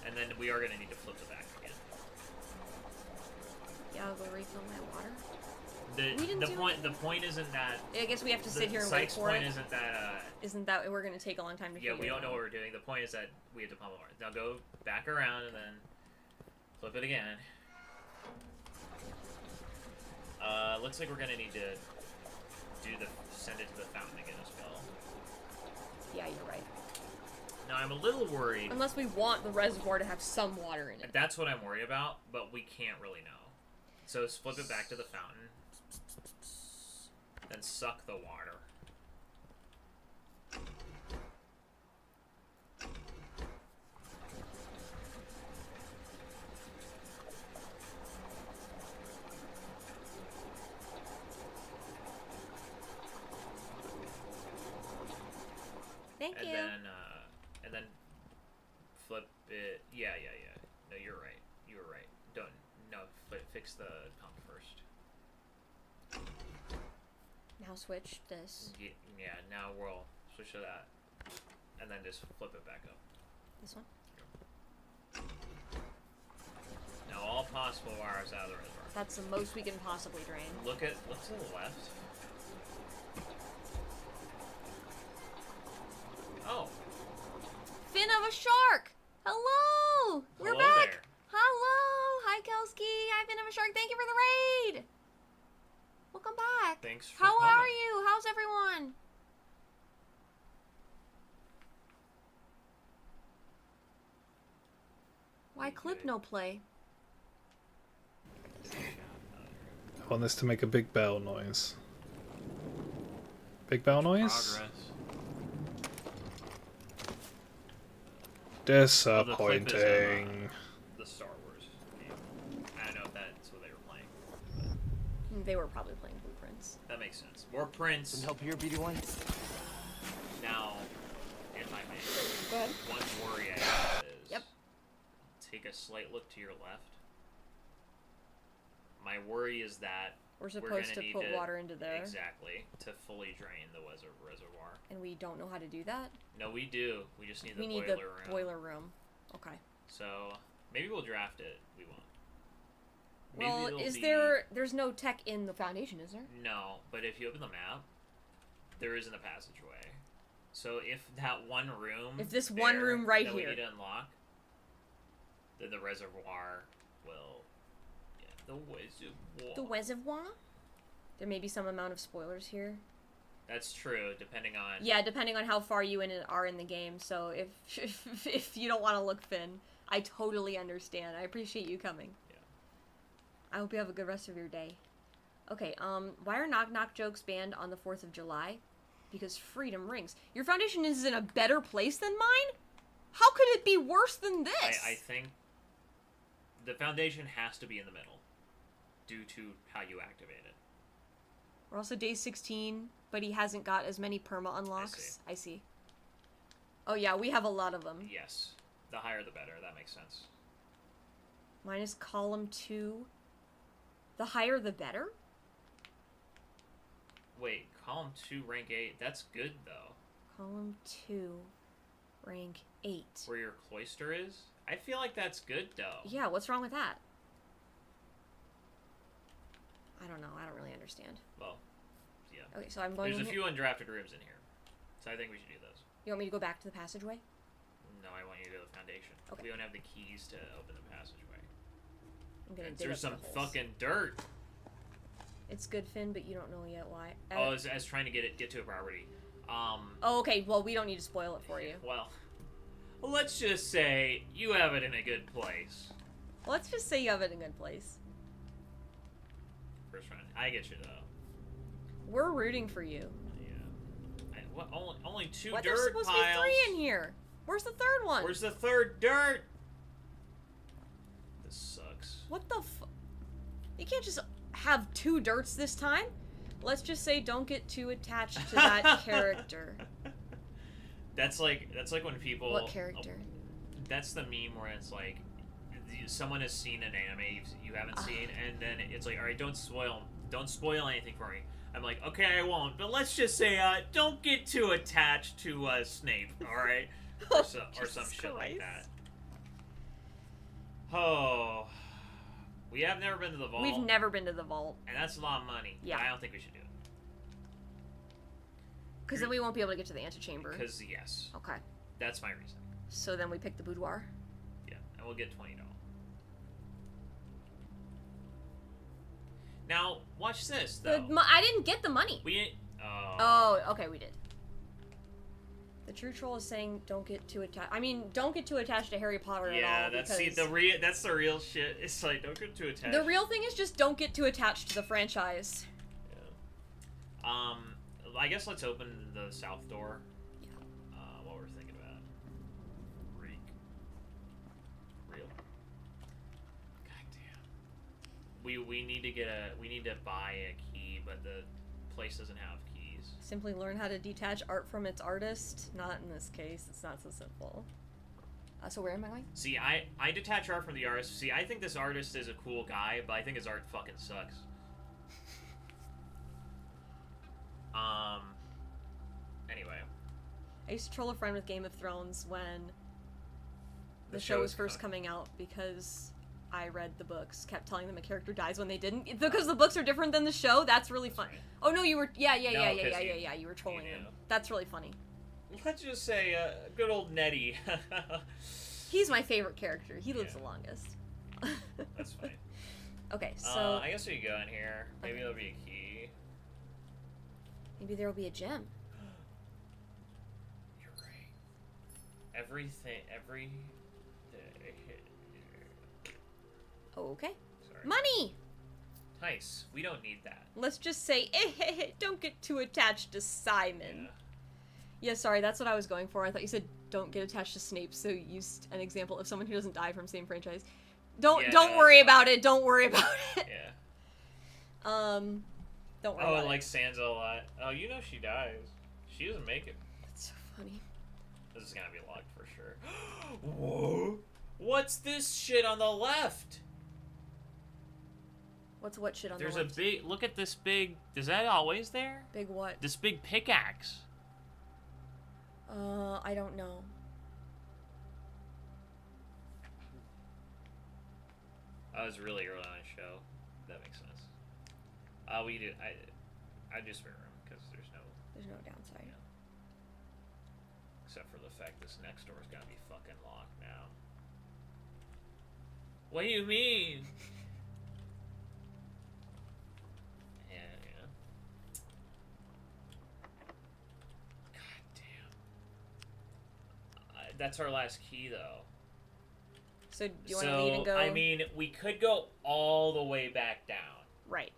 And then we are gonna need to flip it back again. Yeah, I'll go refill my water. The point isn't that. I guess we have to sit here and wait for point it. isn't that. Isn't that we're gonna take a long time to? Yeah, we figure don't it know out. what we're doing. The point is that we have to pump water. Now go back around and then flip it again. Looks like we're gonna need to send it to the fountain again as well. Yeah, you're right. Now I'm a little worried. Unless we want the reservoir to have some water in it. That's what I'm worried about, but we can't really know. So let's flip it back to the fountain. Then suck the water. Thank you. And then flip it. Yeah. No, you're right. You were right. Fix the pump first. Now switch this. Yeah, now we'll switch to that. And then just flip it back up. This one? Now all possible wires out of the reservoir. That's the most we can possibly drain. Look to the left. Oh. Fin of a shark! Hello! We're Hello back! there. Hello! Hi, Kelski! Hi, Fin of a shark! Thank you for the raid! Welcome back! Thanks for How coming. are you? How's everyone? Why clip no play? I want this to make a big bell noise. Big bell noise? Progress. Disappointing. The Star Wars game. I don't know if that's what they were playing. They were probably playing Blueprints. That makes sense. More prints. Some help here, BD1? Now, if I may. Go ahead. One worry I have is... Yep. Take a slight look to your left. My worry is that We're gonna supposed to need put water into there. Exactly. To fully drain the reservoir. And we don't know how to do that? No, we do. We just need the We need boiler the room. boiler room. Okay. So, maybe we'll draft it. We won't. Well, it'll is be- there's no tech in the foundation, is there? No, but if you open the map, there isn't a passageway. So if that one room... If this one room right that here- we need to unlock, then the reservoir will... Yeah, the reservoir. The reservoir? There may be some amount of spoilers here. That's true, depending on... Yeah, depending on how far you are in the game. So if you don't want to look Finn, I totally understand. I appreciate you coming. Yeah. I hope you have a good rest of your day. Okay, why are knock-knock jokes banned on the 4th of July? Because freedom rings. Your foundation is in a better place than mine? How could it be worse than this? I think the foundation has to be in the middle due to how you activate it. We're also day 16, but he hasn't got as many perma unlocks. I see. Oh yeah, we have a lot of them. Yes. The higher the better. That makes sense. Mine is column 2. The higher the better? Wait, column 2, rank 8. That's good, though. Column 2, rank 8. Where your cloister is? I feel like that's good, though. Yeah, what's wrong with that? I don't know. I don't really understand. Well, yeah. Okay, so I'm going There's in a here. few undrafted rooms in here. So I think we should do those. You want me to go back to the passageway? No, I want you to go to the foundation. Okay. We don't have the keys to open the passageway. I'm gonna And dig there's up some the holes. fucking dirt. It's good, Finn, but you don't know yet why. Oh, as trying to get to a property. Oh, okay. Well, we don't need to spoil it for you. Well, let's just say you have it in a good place. Let's just say you have it in a good place. First round. I get you, though. We're rooting for you. Yeah. What? Only 2 What? dirt There's supposed piles. to be 3 in here. Where's the third one? Where's the third dirt? This sucks. What the You can't just have 2 dirts this time. Let's just say don't get too attached to that character. That's like when people. What character? That's the meme where it's like, someone has seen an anime you haven't seen, and then it's like, all right, don't spoil anything for me. I'm like, okay, I won't, but let's just say, don't get too attached to Snape, all right, or some shit like that. Oh, we have never been to the vault. We've never been to the vault. And that's a lot of money. Yeah. I don't think we should do it. Because then we won't be able to get to the antechamber. Because yes, Okay. that's my reason. So then we pick the boudoir. Yeah, and we'll get $20. Now, watch this, though. I didn't get the money. We... Oh, okay, we did. The true troll is saying don't get too attached. I mean, don't get too attached to Harry Potter at all. Yeah, that's that's the real shit. It's like, don't get too attached. The real thing is just don't get too attached to the franchise. Yeah. I guess let's open the south door. Yeah. What we're thinking about. Real. God damn. We need to buy a key, but the place doesn't have keys. Simply learn how to detach art from its artist. Not in this case. It's not so simple. So where am I going? See, I detach art from the artist. See, I think this artist is a cool guy, but I think his art fucking sucks. Anyway. I used to troll a friend with Game of Thrones when the show was first coming out because I read the books, kept telling them a character dies when they didn't. Because the books are different than the show, that's really fun. Right. Oh no, you were, yeah, No, you were trolling you him. knew. That's really funny. Let's just say, good old Nettie. He's my favorite character. He lives Yeah. the longest. That's fine. Okay, so I guess we could go in here. Maybe Okay. there'll be a key. maybe there'll be a gem. You're right. Every Oh, okay. Sorry. Money! Nice. We don't need that. Let's just say, don't get too attached to Simon. Yeah. Yeah, sorry, that's what I was going for. I thought you said don't get attached to Snape, so you used an example of someone who doesn't die from same franchise. Don't worry about it. Don't worry about it. Yeah. Don't worry Oh, about it like it. Sansa a lot. Oh, you know she dies. She doesn't make it. That's so funny. This is gonna be locked for sure. Whoa! What's this shit on the left? What's what shit on There's the a left? big. Look at this big. Is that always there? Big what? This big pickaxe. I don't know. I was really early on the show. That makes sense. We did. I just spare room because there's no. There's no downside. Yeah. Except for the fact this next door's gotta be fucking locked now. What do you mean? Yeah. God damn. That's our last key, though. So do you want to leave and go? I mean, we could go all the way back down. Right.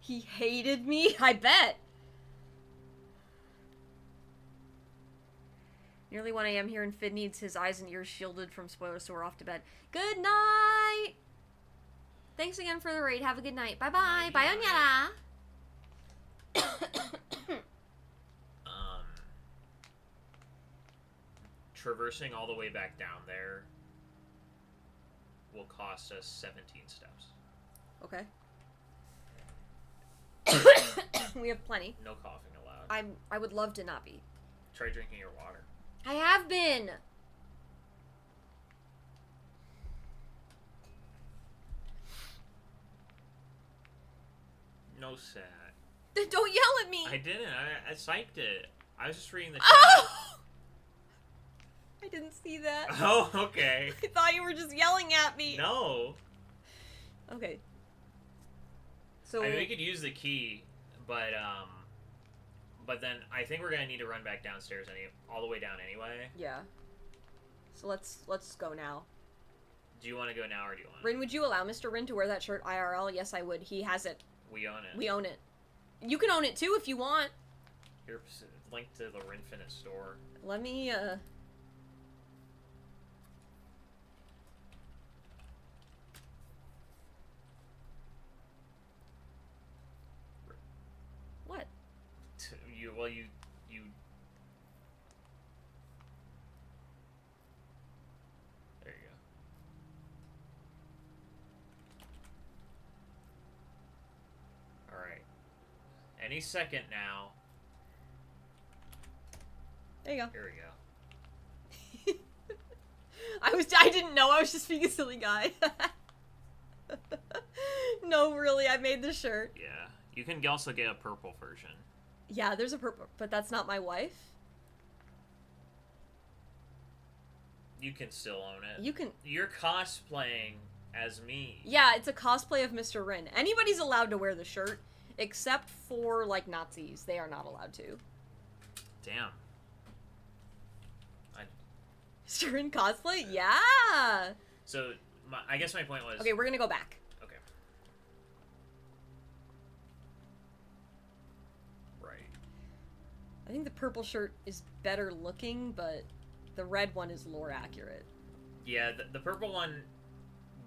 He hated me? I bet. Nearly 1 a.m. here, and Fid needs his eyes and ears shielded from spoilers, so we're off to bed. Good night! Thanks again for the raid. Have a good night. Bye-bye. Bye, Onyala. Traversing all the way back down there will cost us 17 steps. Okay. We have plenty. No coughing allowed. I would love to not be. Try drinking your water. I have been! No sad. Don't yell at me! I didn't. I psyched it. I was just reading the chat. Oh! I didn't see that. Oh, okay. I thought you were just yelling at me. No. Okay. So I mean, we could use the key, but then I think we're gonna need to run back downstairs all the way down anyway. yeah. So let's go now. Do you want to go now or do you want? Rin, would you allow Mr. Rin to wear that shirt IRL? Yes, I would. He has it. We own it. We own it. You can own it too if you want. Here's link to the Rinfinite store. Let me What? You. There you go. All right. Any second now. There you go. Here we go. I didn't know. I was just being a silly guy. No, really, I made the shirt. Yeah. You can also get a purple version. Yeah, there's a purple, but that's not my wife. You can still own it. You can. You're cosplaying as me. Yeah, it's a cosplay of Mr. Rin. Anybody's allowed to wear the shirt, except for, like, Nazis. They are not allowed to. Damn. Mr. Rin cosplay? Yeah! So, I guess my point was... Okay, we're gonna go back. Okay. Right. I think the purple shirt is better looking, but the red one is lore accurate. Yeah, the purple one...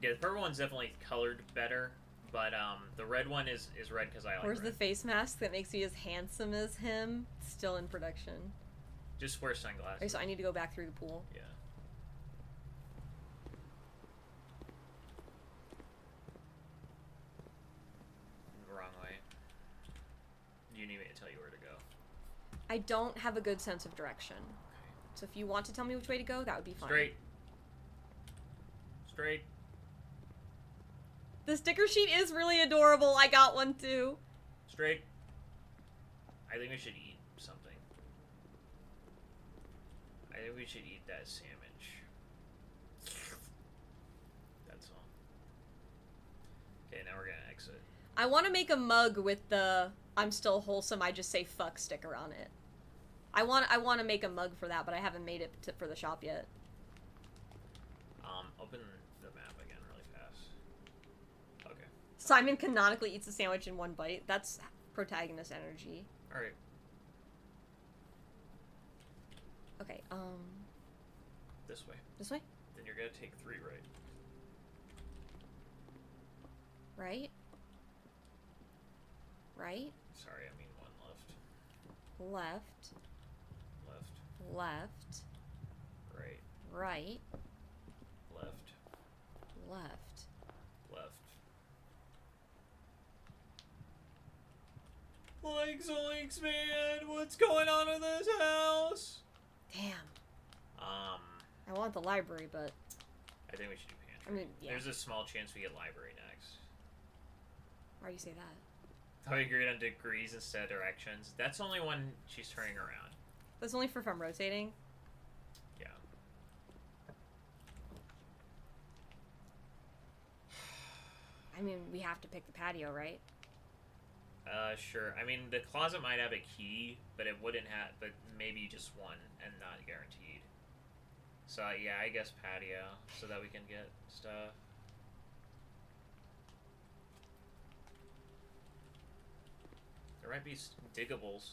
Yeah, the purple one's definitely colored better, but the red one is red because I like Where's red. the face mask that makes me as handsome as him? It's still in production. Just wear sunglasses. Okay, so I need to go back through the pool. Yeah. Wrong way. You need me to tell you where to go. I don't have a good sense of direction. So if you want to tell me which way to go, that would be fine. Straight. Straight. The sticker sheet is really adorable. I got one too. Straight. I think we should eat something. I think we should eat that sandwich. That's all. Okay, now we're gonna exit. I want to make a mug with the "I'm still wholesome, I just say fuck" sticker on it. I want to make a mug for that, but I haven't made it for the shop yet. Open the map again really fast. Okay. Simon canonically eats a sandwich in one bite. That's protagonist energy. All right. Okay, This way. this way? Then you're gonna take 3 right. Right? Right? Sorry, I mean 1 left. Left. Left. Left. Right. Right. Left. Left. Left. Oinks, oinks, man! What's going on in this house? Damn. I I want the library, but think we should do pantry. I mean, yeah. There's a small chance we get library next. Why do you say that? Thought we agreed on degrees instead of directions. That's only when she's turning around. That's only for if I'm rotating. Yeah. I mean, we have to pick the patio, right? Sure. I mean, the closet might have a key, but it wouldn't have, but maybe just one and not guaranteed. So, yeah, I guess patio, so that we can get stuff. There might be diggables.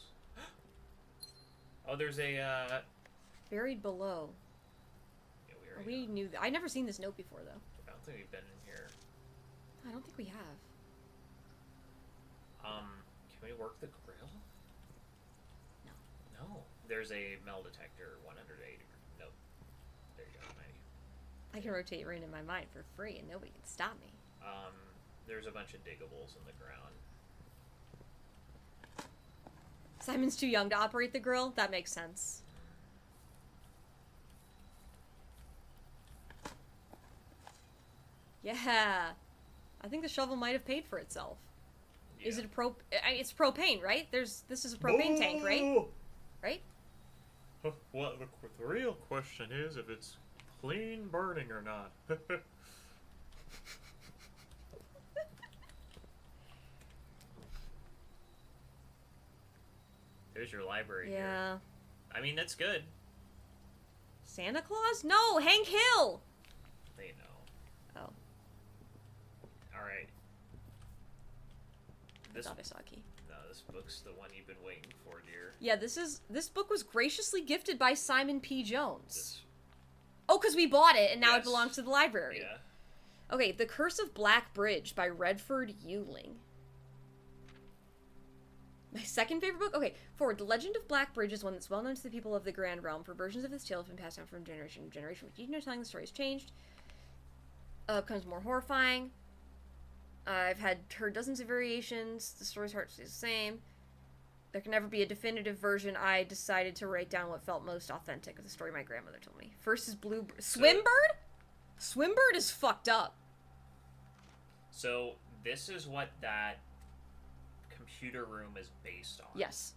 Oh, there's a, Buried below. Yeah, We knew that. I'd never seen this note before, though. I don't think we've been in here. I don't think we have. Can we work the grill? No. No. There's a metal detector, 180. Nope. There you go, 90. I can rotate Rin in my mind for free, and nobody can stop me. There's a bunch of diggables in the ground. Simon's too young to operate the grill? That makes sense. Yeah. I think the shovel might have paid for itself. Yeah. Is it it's propane, right? This is a propane tank, right? Right? Well, the real question is if it's clean burning or not. There's your library here. Yeah. I mean, that's good. Santa Claus? No, Hank Hill! They know. Oh, Alright. This, Abisaki. no, this book's the one you've been waiting for, dear. Yeah, this book was graciously gifted by Simon P. Jones. This, Oh, because we bought it, and now it Yes. belongs to the library. yeah. Okay, The Curse of Black Bridge by Redford Ewing. My second favorite book? Okay, forward. The Legend of Black Bridge is one that's well known to the people of the Grand Realm, for versions of this tale have been passed down from generation to generation. With each new telling, the story has changed. Becomes more horrifying. I've heard dozens of variations. The story's heart stays the same. There can never be a definitive version. I decided to write down what felt most authentic of the story my grandmother told me. First is Swimbird? Swimbird is fucked up. So, this is what that computer room is based on. Yes.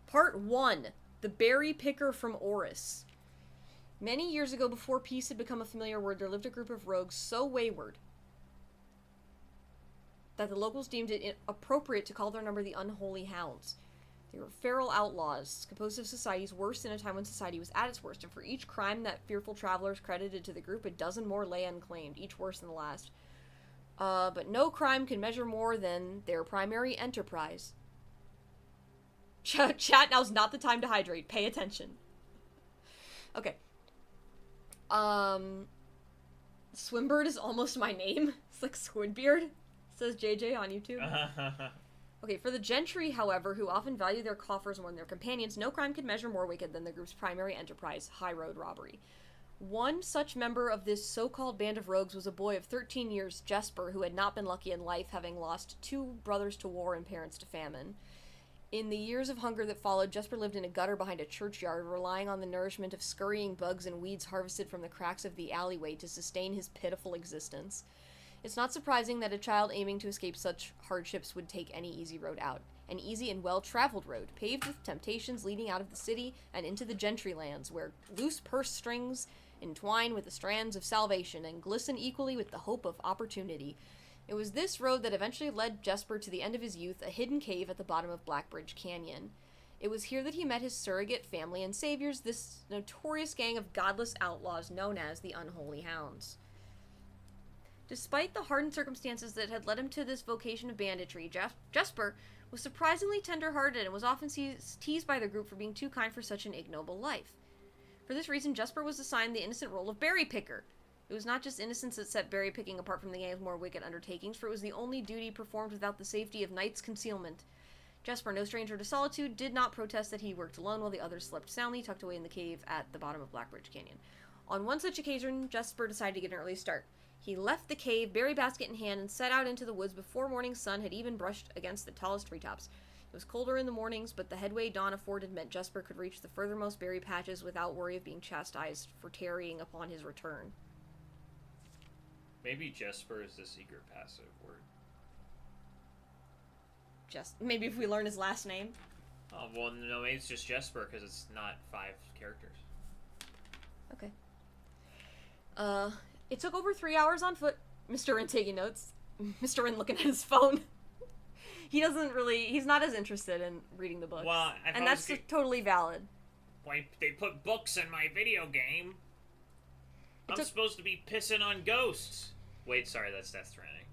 Part 1. The Berry Picker from Oris. Many years ago, before peace had become a familiar word, there lived a group of rogues so wayward that the locals deemed it appropriate to call their number the Unholy Hounds. They were feral outlaws, composed of society's worst in a time when society was at its worst, and for each crime that fearful travelers credited to the group, a dozen more lay unclaimed, each worse than the last. But no crime can measure more than their primary enterprise. Chat, now's not the time to hydrate. Pay attention. Okay. Swimbird is almost my name. It's like Squidbeard, says JJ on YouTube. Okay, for the gentry, however, who often value their coffers more than their companions, no crime could measure more wicked than the group's primary enterprise, high road robbery. One such member of this so-called band of rogues was a boy of 13 years, Jesper, who had not been lucky in life, having lost 2 brothers to war and parents to famine. In the years of hunger that followed, Jesper lived in a gutter behind a churchyard, relying on the nourishment of scurrying bugs and weeds harvested from the cracks of the alleyway to sustain his pitiful existence. It's not surprising that a child aiming to escape such hardships would take any easy road out. An easy and well-traveled road, paved with temptations leading out of the city and into the gentry lands, where loose purse strings entwine with the strands of salvation and glisten equally with the hope of opportunity. It was this road that eventually led Jesper to the end of his youth, a hidden cave at the bottom of Blackbridge Canyon. It was here that he met his surrogate family and saviors, this notorious gang of godless outlaws known as the Unholy Hounds. Despite the hardened circumstances that had led him to this vocation of banditry, Jesper was surprisingly tender-hearted and was often teased by the group for being too kind for such an ignoble life. For this reason, Jesper was assigned the innocent role of berry picker. It was not just innocence that set berry picking apart from the gang's more wicked undertakings, for it was the only duty performed without the safety of night's concealment. Jesper, no stranger to solitude, did not protest that he worked alone while the others slept soundly, tucked away in the cave at the bottom of Blackbridge Canyon. On one such occasion, Jesper decided to get an early start. He left the cave, berry basket in hand, and set out into the woods before morning sun had even brushed against the tallest treetops. It was colder in the mornings, but the headway dawn afforded meant Jesper could reach the furthermost berry patches without worry of being chastised for tarrying upon his return. Maybe Jesper is the secret passive word. Maybe if we learn his last name. Oh, well, no, maybe it's just Jesper because it's not 5 characters. Okay. It took over 3 hours on foot. Mr. Rin taking notes. Mr. Rin looking at his phone. He's not as interested in reading the books. Well, and that's totally valid. Why, they put books in my video game. I'm supposed to be pissing on ghosts. Wait, sorry, that's Death Stranding.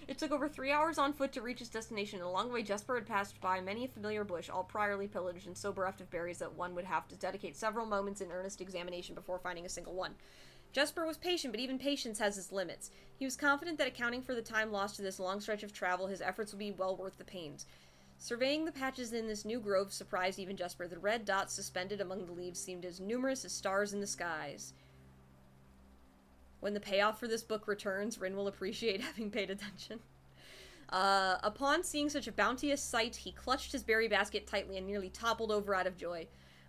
It took over 3 hours on foot to reach his destination, and along the way Jesper had passed by many a familiar bush, all priorly pillaged and so bereft of berries that one would have to dedicate several moments in earnest examination before finding a single one. Jesper was patient, but even patience has its limits. He was confident that accounting for the time lost to this long stretch of travel, his efforts would be well worth the pains. Surveying the patches in this new grove surprised even Jesper. The red dots suspended among the leaves seemed as numerous as stars in the skies. When the payoff for this book returns, Rin will appreciate having paid attention. Upon seeing such a bounteous sight, he clutched his berry basket tightly and nearly toppled over out of joy.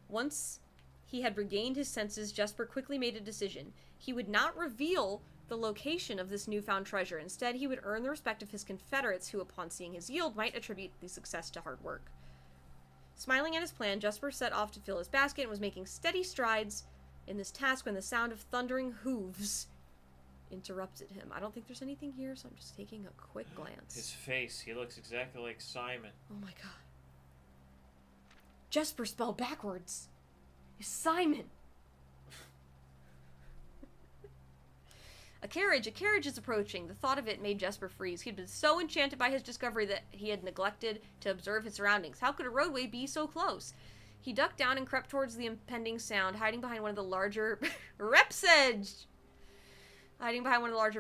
Once he had regained his senses, Jesper quickly made a decision. He would not reveal the location of this newfound treasure. Instead, he would earn the respect of his confederates, who, upon seeing his yield, might attribute the success to hard work. Smiling at his plan, Jesper set off to fill his basket and was making steady strides in this task when the sound of thundering hooves interrupted him. I don't think there's anything here, so I'm just taking a quick glance. His face, he looks exactly like Simon. Oh my god. Jesper spelled backwards. It's Simon. A carriage is approaching. The thought of it made Jesper freeze. He had been so enchanted by his discovery that he had neglected to observe his surroundings. How could a roadway be so close? He ducked down and crept towards the impending sound, hiding behind one of the larger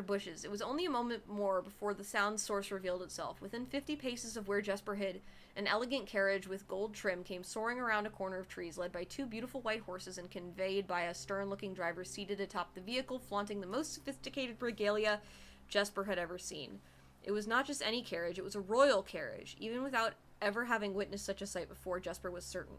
bushes. It was only a moment more before the sound's source revealed itself. Within 50 paces of where Jesper hid, an elegant carriage with gold trim came soaring around a corner of trees, led by 2 beautiful white horses and conveyed by a stern-looking driver seated atop the vehicle, flaunting the most sophisticated regalia Jesper had ever seen. It was not just any carriage, it was a royal carriage. Even without ever having witnessed such a sight before, Jesper was certain.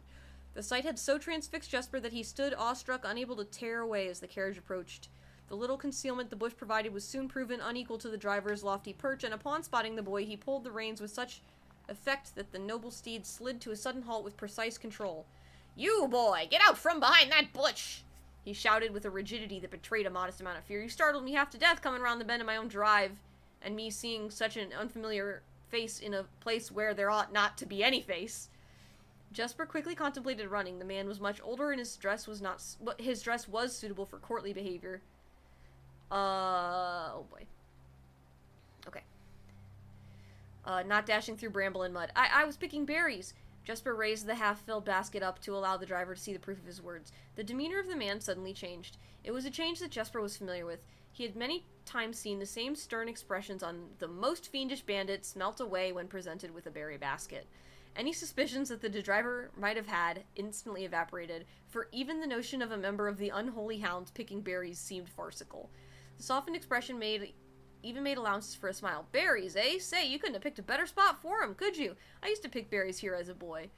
The sight had so transfixed Jesper that he stood awestruck, unable to tear away as the carriage approached. The little concealment the bush provided was soon proven unequal to the driver's lofty perch, and upon spotting the boy, he pulled the reins with such effect that the noble steed slid to a sudden halt with precise control. "You, boy, get out from behind that bush!" he shouted with a rigidity that betrayed a modest amount of fear. "You startled me half to death coming round the bend of my own drive, and me seeing such an unfamiliar face in a place where there ought not to be any face." Jesper quickly contemplated running. The man was much older, and his dress was suitable for courtly behavior. Oh boy. Okay. Not dashing through bramble and mud. I was picking berries. Jesper raised the half-filled basket up to allow the driver to see the proof of his words. The demeanor of the man suddenly changed. It was a change that Jesper was familiar with. He had many times seen the same stern expressions on the most fiendish bandits melt away when presented with a berry basket. Any suspicions that the driver might have had instantly evaporated, for even the notion of a member of the unholy hounds picking berries seemed farcical. The softened expression even made allowances for a smile. "Berries, eh? Say, you couldn't have picked a better spot for 'em, could you? I used to pick berries here as a boy."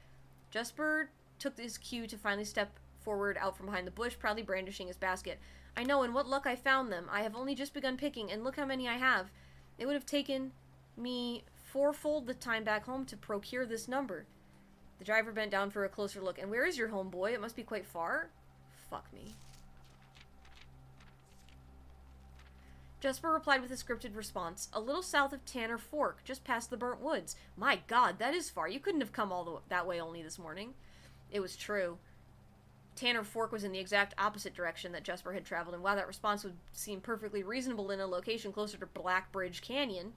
Jesper took his cue to finally step forward out from behind the bush, proudly brandishing his basket. "I know, and what luck I found them. I have only just begun picking, and look how many I have. It would have taken me fourfold the time back home to procure this number." The driver bent down for a closer look. "And where is your home, boy? It must be quite far." Fuck me. Jesper replied with a scripted response. "A little south of Tanner Fork, just past the burnt woods." "My god, that is far. You couldn't have come all that way only this morning." It was true. Tanner Fork was in the exact opposite direction that Jesper had traveled, and while that response would seem perfectly reasonable in a location closer to Black Bridge Canyon,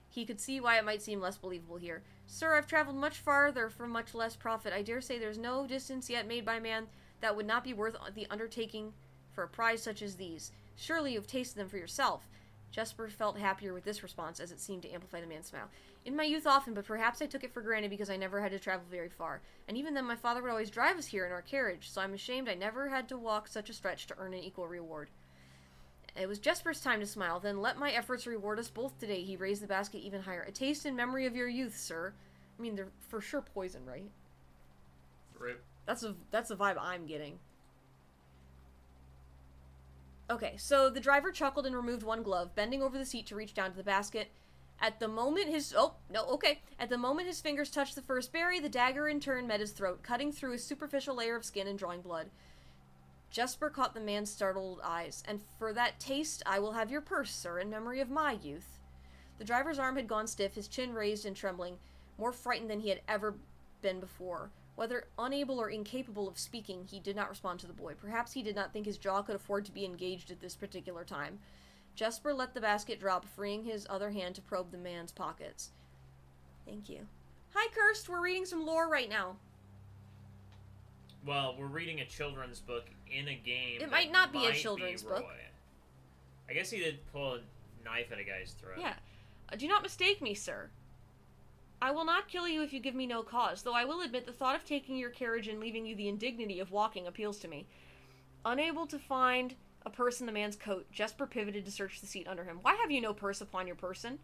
he could see why it might seem less believable here. "Sir, I've traveled much farther for much less profit. I dare say there's no distance yet made by man that would not be worth the undertaking for a prize such as these. Surely you've tasted them for yourself." Jesper felt happier with this response, as it seemed to amplify the man's smile. "In my youth often, but perhaps I took it for granted because I never had to travel very far. And even then my father would always drive us here in our carriage, so I'm ashamed I never had to walk such a stretch to earn an equal reward." It was Jesper's time to smile. "Then let my efforts reward us both today." He raised the basket even higher. "A taste in memory of your youth, sir." I mean, they're for sure poison, right? Rip. That's the vibe I'm getting. Okay, so the driver chuckled and removed one glove, bending over the seat to reach down to the basket. At the moment his fingers touched the first berry, the dagger in turn met his throat, cutting through a superficial layer of skin and drawing blood. Jesper caught the man's startled eyes. "And for that taste, I will have your purse, sir, in memory of my youth." The driver's arm had gone stiff, his chin raised and trembling, more frightened than he had ever been before. Whether unable or incapable of speaking, he did not respond to the boy. Perhaps he did not think his jaw could afford to be engaged at this particular time. Jesper let the basket drop, freeing his other hand to probe the man's pockets. Thank you. Hi, Kirst. We're reading some lore right now. Well, we're reading a children's book in a game. It might not be a children's book. I guess he did pull a knife at a guy's throat. Yeah. Do not mistake me, sir. I will not kill you if you give me no cause, though I will admit the thought of taking your carriage and leaving you the indignity of walking appeals to me. Unable to find a purse in the man's coat, Jesper pivoted to search the seat under him. Why have you no purse upon your person?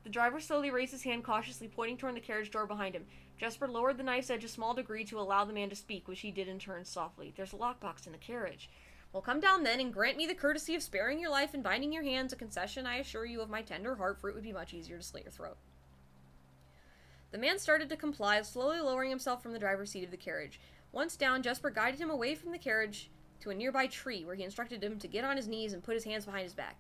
The driver slowly raised his hand cautiously, pointing toward the carriage door behind him. Jesper lowered the knife's edge a small degree to allow the man to speak, which he did in turn softly. There's a lockbox in the carriage. Well, come down then, and grant me the courtesy of sparing your life and binding your hands, a concession I assure you of my tender heart, for it would be much easier to slit your throat. The man started to comply, slowly lowering himself from the driver's seat of the carriage. Once down, Jesper guided him away from the carriage to a nearby tree, where he instructed him to get on his knees and put his hands behind his back.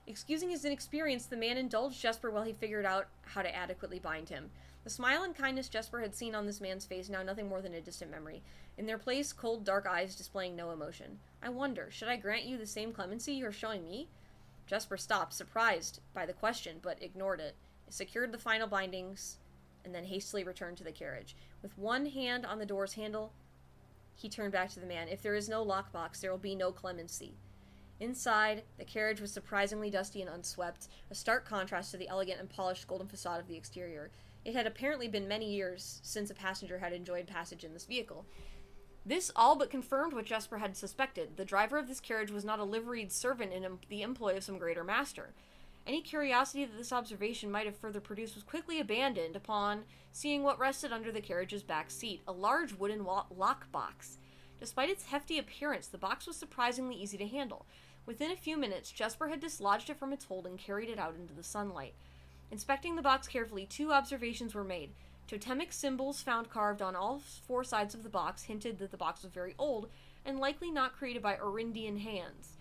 Excusing his inexperience, the man indulged Jesper while he figured out how to adequately bind him. The smile and kindness Jesper had seen on this man's face, now nothing more than a distant memory. In their place, cold, dark eyes displaying no emotion. I wonder, should I grant you the same clemency you are showing me? Jesper stopped, surprised by the question, but ignored it. He secured the final bindings, and then hastily returned to the carriage. With one hand on the door's handle, he turned back to the man. If there is no lockbox, there will be no clemency. Inside, the carriage was surprisingly dusty and unswept, a stark contrast to the elegant and polished golden facade of the exterior. It had apparently been many years since a passenger had enjoyed passage in this vehicle. This all but confirmed what Jesper had suspected. The driver of this carriage was not a liveried servant in the employ of some greater master. Any curiosity that this observation might have further produced was quickly abandoned upon seeing what rested under the carriage's back seat, a large wooden lockbox. Despite its hefty appearance, the box was surprisingly easy to handle. Within a few minutes, Jesper had dislodged it from its hold and carried it out into the sunlight. Inspecting the box carefully, 2 observations were made. Totemic symbols found carved on all 4 sides of the box hinted that the box was very old, and likely not created by Orindian hands.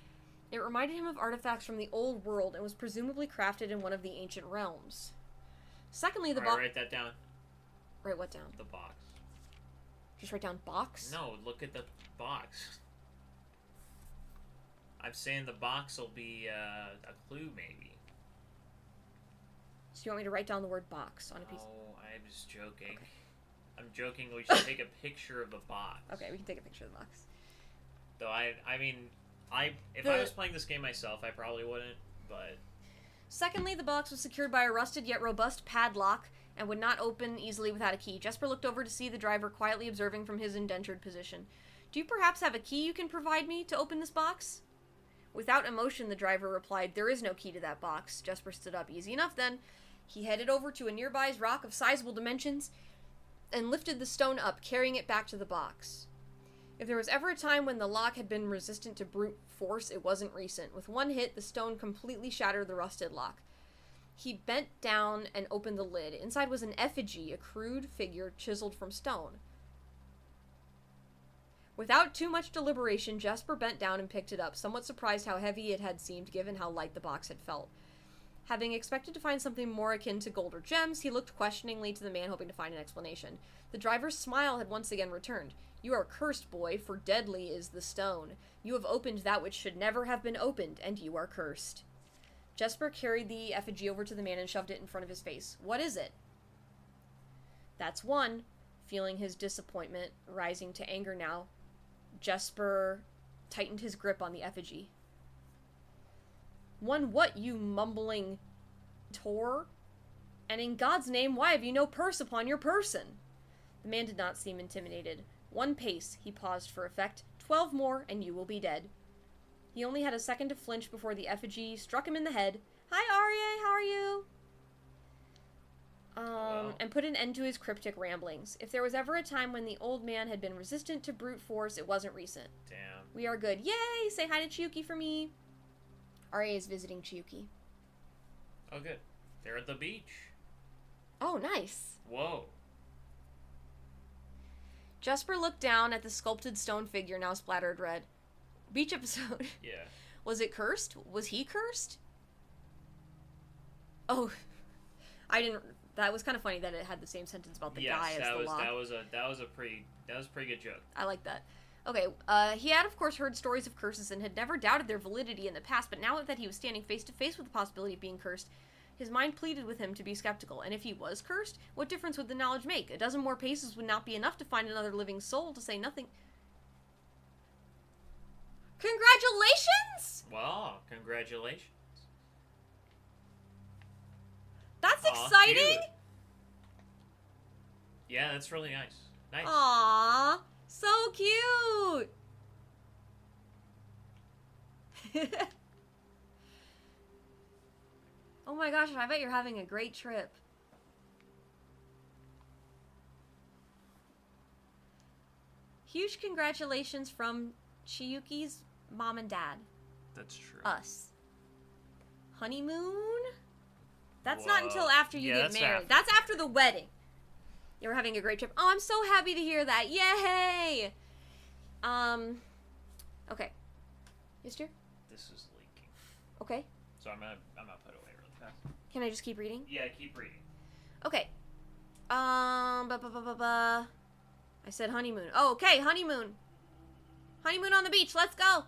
It reminded him of artifacts from the old world, and was presumably crafted in one of the ancient realms. Secondly, the box... Write that down. Write what down? The box. Just write down box? No, look at the box. I'm saying the box will be a clue, maybe. So you want me to write down the word box on a piece? Oh, I'm just joking. Okay. I'm joking. We should take a picture of the box. Okay, we can take a picture of the box. Though if I was playing this game myself, I probably wouldn't. But secondly, the box was secured by a rusted yet robust padlock and would not open easily without a key. Jesper looked over to see the driver quietly observing from his indentured position. Do you perhaps have a key you can provide me to open this box? Without emotion, the driver replied, there is no key to that box. Jesper stood up. Easy enough, then. He headed over to a nearby rock of sizable dimensions and lifted the stone up, carrying it back to the box. If there was ever a time when the lock had been resistant to brute force, it wasn't recent. With one hit, the stone completely shattered the rusted lock. He bent down and opened the lid. Inside was an effigy, a crude figure chiseled from stone. Without too much deliberation, Jesper bent down and picked it up, somewhat surprised how heavy it had seemed given how light the box had felt. Having expected to find something more akin to gold or gems, he looked questioningly to the man, hoping to find an explanation. The driver's smile had once again returned. You are cursed, boy, for deadly is the stone. You have opened that which should never have been opened, and you are cursed. Jesper carried the effigy over to the man and shoved it in front of his face. What is it? That's one. Feeling his disappointment rising to anger now, Jesper tightened his grip on the effigy. One what, you mumbling Tor? And in God's name, why have you no purse upon your person? The man did not seem intimidated. 1 pace, he paused for effect. 12 more, and you will be dead. He only had a second to flinch before the effigy struck him in the head. Hi, Arye, how are you? And put an end to his cryptic ramblings. If there was ever a time when the old man had been resistant to brute force, it wasn't recent. Damn. We are good. Yay! Say hi to Chiyuki for me. Arye is visiting Chiyuki. Oh, good. They're at the beach. Oh, nice. Whoa. Jesper looked down at the sculpted stone figure now splattered red. Beach episode. Yeah. Was it cursed? Was he cursed? Oh, I didn't. That was kind of funny that it had the same sentence about the guy as the lock. That was a pretty good joke. I like that. Okay, he had, of course, heard stories of curses and had never doubted their validity in the past, but now that he was standing face to face with the possibility of being cursed, his mind pleaded with him to be skeptical. And if he was cursed, what difference would the knowledge make? A dozen more paces would not be enough to find another living soul, to say nothing. Congratulations! Wow, congratulations. That's Aw, exciting! cute. Yeah, that's really nice. Nice. Aww, so cute! Oh my gosh, I bet you're having a great trip. Huge congratulations from Chiyuki's mom and dad. That's true. Us. Honeymoon? That's not Whoa. until after you Yeah, get that's married. after. That's after the wedding. You're having a great trip. Oh, I'm so happy to hear that. Yay! Okay. Mister? This is leaking. Okay. So I'm gonna put it away really fast. Can I just keep reading? Yeah, keep reading. Okay. I said honeymoon. Oh, okay, honeymoon. Honeymoon on the beach. Let's go.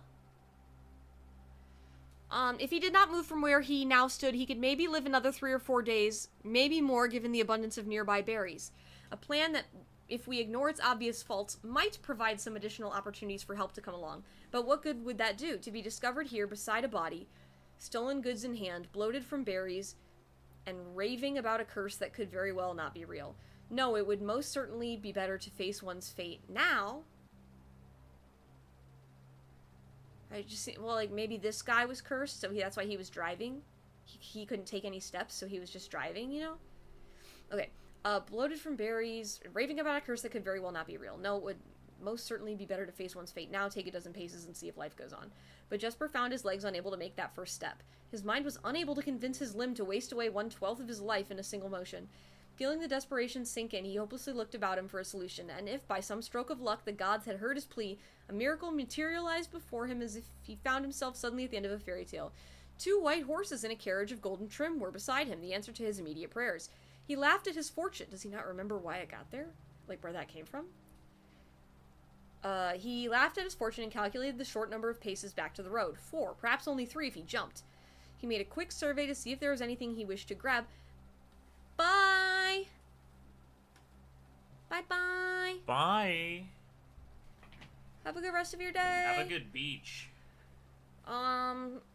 If he did not move from where he now stood, he could maybe live another 3 or 4 days, maybe more given the abundance of nearby berries. A plan that, if we ignore its obvious faults, might provide some additional opportunities for help to come along. But what good would that do? To be discovered here beside a body, stolen goods in hand, bloated from berries, and raving about a curse that could very well not be real. No, it would most certainly be better to face one's fate now. I just, well, like, maybe this guy was cursed, so that's why he was driving. He couldn't take any steps, so he was just driving, you know? Okay. Bloated from berries, raving about a curse that could very well not be real. No, it would most certainly be better to face one's fate now, take a dozen paces, and see if life goes on. But Jesper found his legs unable to make that first step. His mind was unable to convince his limb to waste away 1/12 of his life in a single motion. Feeling the desperation sink in, he hopelessly looked about him for a solution, and if, by some stroke of luck, the gods had heard his plea, a miracle materialized before him as if he found himself suddenly at the end of a fairy tale. 2 white horses in a carriage of golden trim were beside him, the answer to his immediate prayers. He laughed at his fortune. Does he not remember why it got there? Like, where that came from? He laughed at his fortune and calculated the short number of paces back to the road. 4, perhaps only 3 if he jumped. He made a quick survey to see if there was anything he wished to grab. Bye! Bye-bye! Bye. Have a good rest of your day! Have a good beach.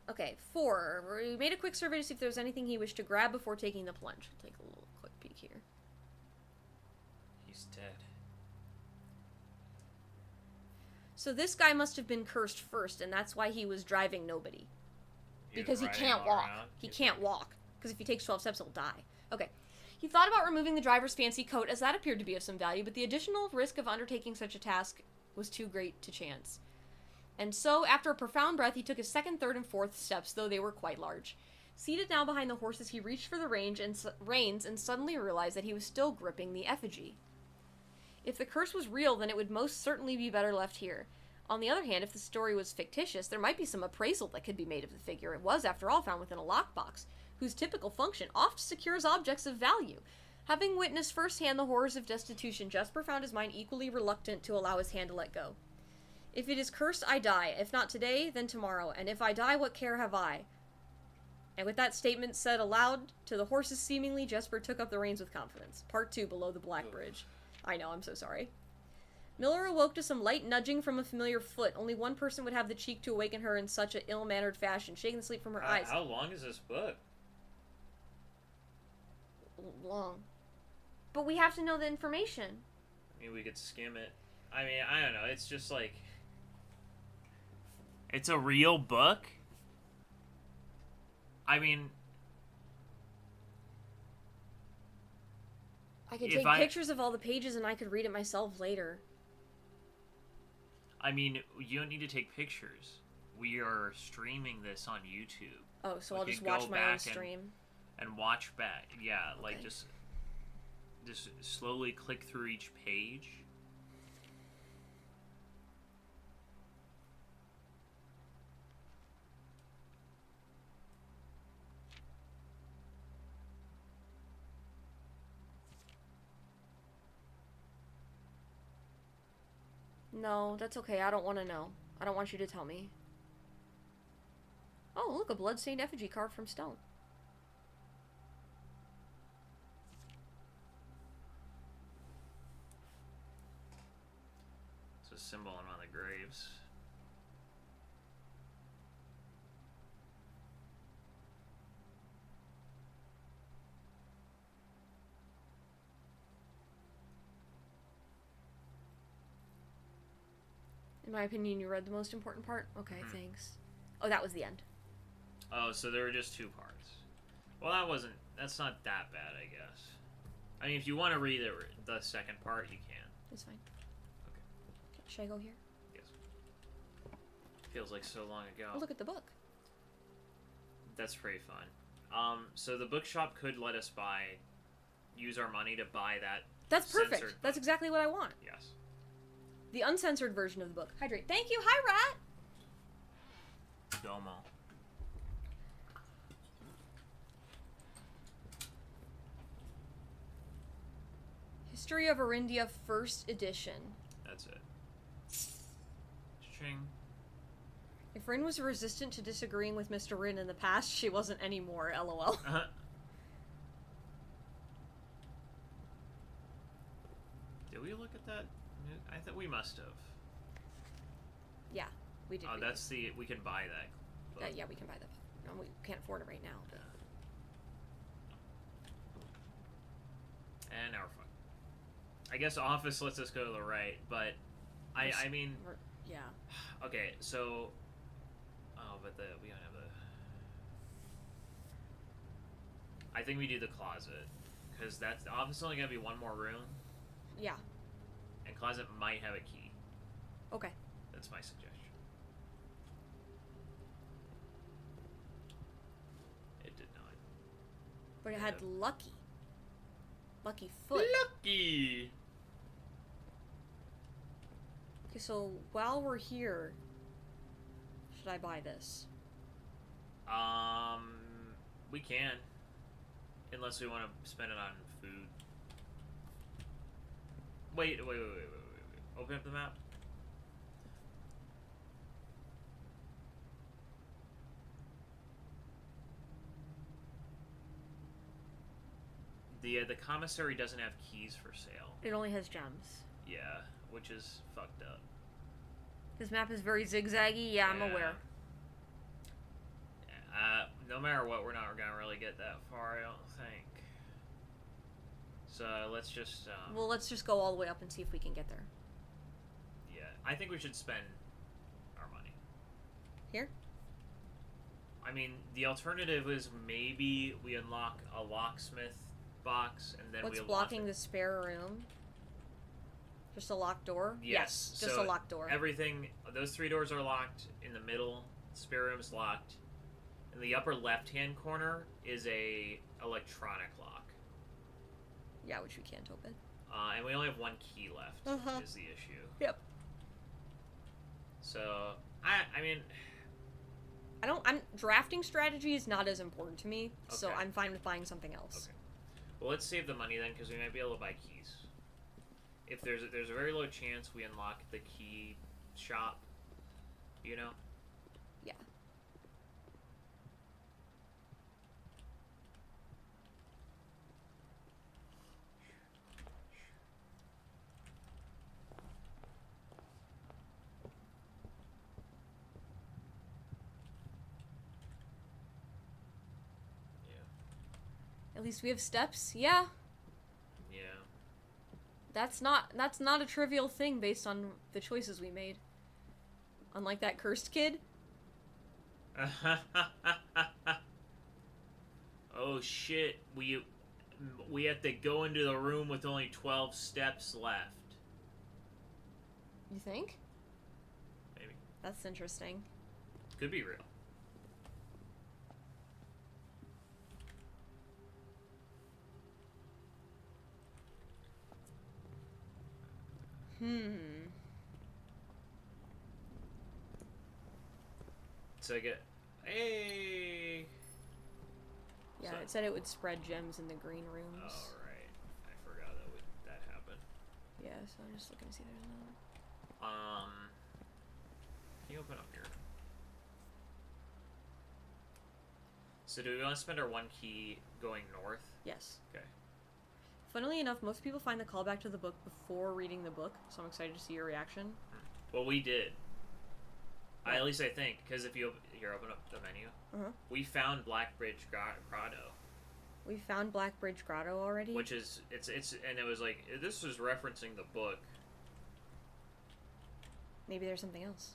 Okay, 4. We made a quick survey to see if there was anything he wished to grab before taking the plunge. Take a little quick peek here. He's dead. So this guy must have been cursed first, and that's why he was driving nobody. Because he riding can't all walk. around. He can't walk. Because if he takes 12 steps, he'll die. Okay. He thought about removing the driver's fancy coat, as that appeared to be of some value, but the additional risk of undertaking such a task was too great to chance. And so, after a profound breath, he took his second, third, and fourth steps, though they were quite large. Seated now behind the horses, he reached for the reins and suddenly realized that he was still gripping the effigy. If the curse was real, then it would most certainly be better left here. On the other hand, if the story was fictitious, there might be some appraisal that could be made of the figure. It was, after all, found within a lockbox, whose typical function oft secures objects of value. Having witnessed firsthand the horrors of destitution, Jesper found his mind equally reluctant to allow his hand to let go. If it is cursed, I die. If not today, then tomorrow. And if I die, what care have I? And with that statement said aloud to the horses seemingly, Jesper took up the reins with confidence. Part 2, Below the Black Bridge. I know, I'm so sorry. Miller awoke to some light nudging from a familiar foot. Only one person would have the cheek to awaken her in such an ill-mannered fashion, shaking the sleep from her eyes. How long is this book? Long. But we have to know the information. I mean, we could skim it. I mean, I don't know. It's just like... It's a real book? I mean... I could take pictures of all the pages and I could read it myself later. I mean, you don't need to take pictures. We are streaming this on YouTube. Oh, so We I'll could just go watch my own back stream. And watch back. Yeah, like Okay. just slowly click through each page. No, that's okay. I don't want to know. I don't want you to tell me. Oh, look, a bloodstained effigy carved from stone. It's a symbol on one of the graves. In my opinion, you read the most important part? Okay, thanks. Oh, that was the end. Oh, so there were just 2 parts. Well, that's not that bad, I guess. I mean, if you want to read the second part, you can. It's fine. Okay. Should I go here? Yes. Feels like so long ago. Oh, look at the book. That's pretty fun. So the bookshop could let us use our money to buy that. That's perfect. censored That's book. exactly what I want. Yes. The uncensored version of the book. Hydrate. Thank you. Hi, Rat. Domo. History of Arindia, first edition. That's it. Ching. If Rin was resistant to disagreeing with Mr. Rin in the past, she wasn't anymore, lol. Did we look at that? I thought we must have. Yeah, we did. Oh, that's the... We can buy that book. Yeah, we can buy that. No, we can't afford it right now. But... And now we're fine. I guess office lets us go to the right, but I mean... Yeah. Okay, so... Oh, but we don't have the... I think we do the closet. Because that's... The office is only going to be one more room. Yeah. And closet might have a key. Okay. That's my suggestion. It did not. But it had Lucky. Lucky Foot. Lucky! Okay, so while we're here, should I buy this? We can. Unless we want to spend it on food. Wait. Open up the map. The commissary doesn't have keys for sale. It only has gems. Yeah, which is fucked up. This map is very zigzaggy. Yeah, I'm aware. No matter what, we're not gonna really get that far, I don't think. So let's just. Well, let's just go all the way up and see if we can get there. Yeah, I think we should spend our money. Here? I mean, the alternative is maybe we unlock a locksmith box and then What's we blocking the spare room? Just a locked door? Yes, just so a locked door. Everything, those 3 doors are locked. In the middle, spare room's locked. In the upper left-hand corner is a electronic lock. Yeah, which we can't open. And we only have 1 key left, is the issue. Yep. So, I mean... drafting strategy is not as important to me, so Okay. I'm fine with buying something else. Okay. Well, let's save the money then, because we might be able to buy keys. If there's a very low chance we unlock the key shop, you know? Yeah. At least we have steps. Yeah. Yeah. That's not a trivial thing based on the choices we made. Unlike that cursed kid. Oh shit, we have to go into the room with only 12 steps left. You think? Maybe. That's interesting. Could be real. So I get... Hey! Yeah, So- it said it would spread gems in the green rooms. Oh, right. I forgot that happened. Yeah, so I'm just looking to see if there's another one. open up here. So do we want to spend our 1 key going north? Yes. Okay. Funnily enough, most people find the callback to the book before reading the book, so I'm excited to see your reaction. Well, we did. What? At least I think, because if you here, open up the menu. We found Blackbridge Grotto. We found Blackbridge Grotto already. Which is it's and it was like this was referencing the book. Maybe there's something else.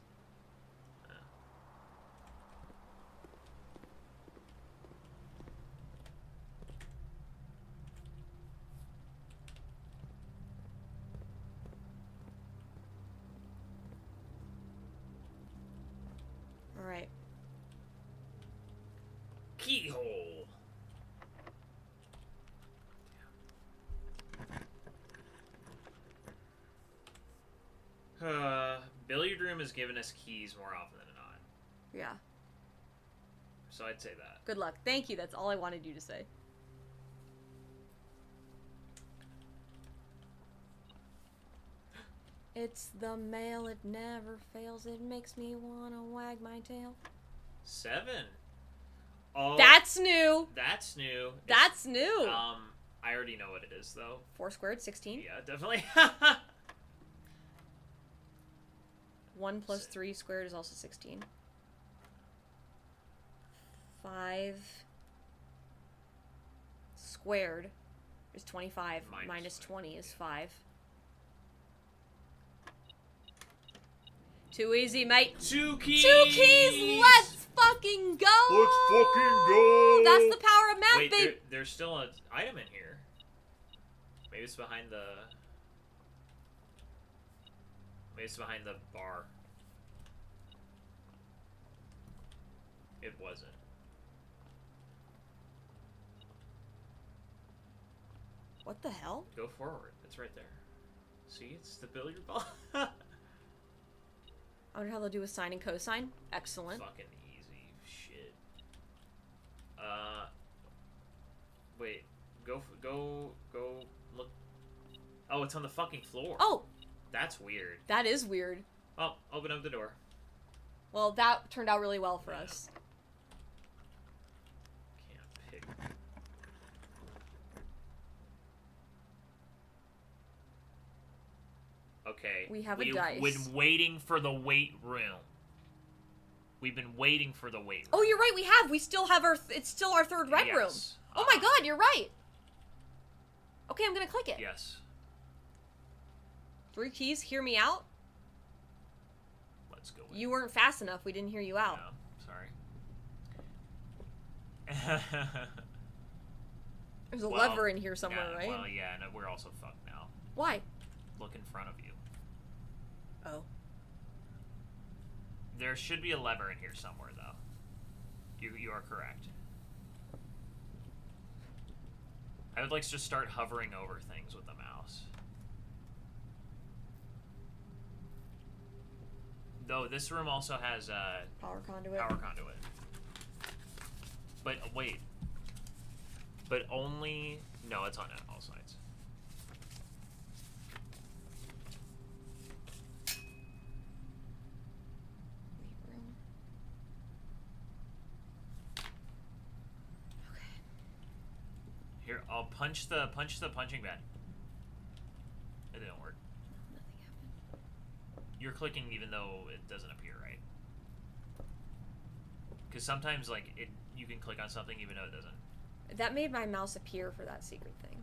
All right. Keyhole. Billiard room has given us keys more often than not. Yeah. So I'd say that. Good luck. Thank you. That's all I wanted you to say. It's the mail, it never fails. It makes me wanna wag my tail. 7. Oh, That's new. That's new. That's new. I already know what it is though. 4 squared, 16. Yeah, definitely. 1 plus 3 squared is also 16. 5 squared is 25. Minus 20 is 5. Too easy, mate. 2 keys. 2 keys. Let's fucking go. Let's fucking go. That's the power of math, Wait, babe. there's still an item in here. Maybe it's behind the. Maybe it's behind the bar. It wasn't. What the hell? Go forward. It's right there. See, it's the billiard ball. I wonder how they'll do with sine and cosine. Excellent. Fucking easy shit. Wait. Go look. Oh, it's on the fucking floor. Oh! That's weird. That is weird. Oh, open up the door. Well, that turned out really well for us. Can't pick. Okay. We have a dice. We've been waiting for the weight room. We've been waiting for the weight room. Oh, you're right. We have. We still have our. It's still our 3rd red room. Yes. Oh my god, you're right. Okay, I'm gonna click it. Yes. 3 keys. Hear me out. Let's go. In. You weren't fast enough. We didn't hear you out. No, sorry. There's a lever in here somewhere, yeah, right? Well, yeah, no, we're also fucked now. Why? Look in front of you. Oh. There should be a lever in here somewhere, though. You are correct. I would like to just start hovering over things with the mouse. Though this room also has Power conduit. power conduit. But wait. But only no, it's on all sides. Weight room. Okay. Here, I'll punch the punching bed. It didn't work. Nothing happened. You're clicking even though it doesn't appear, right? Because sometimes, like, you can click on something even though it doesn't. That made my mouse appear for that secret thing.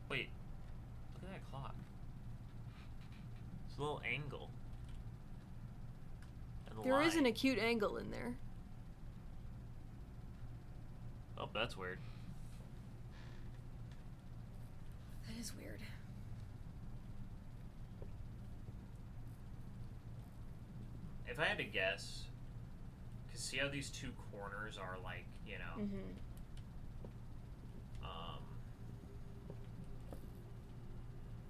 Wait. Look at that clock. It's a little angle. And There is line. an acute angle in there. Oh, that's weird. That is weird. If I had to guess, because see how these 2 corners are like, you know,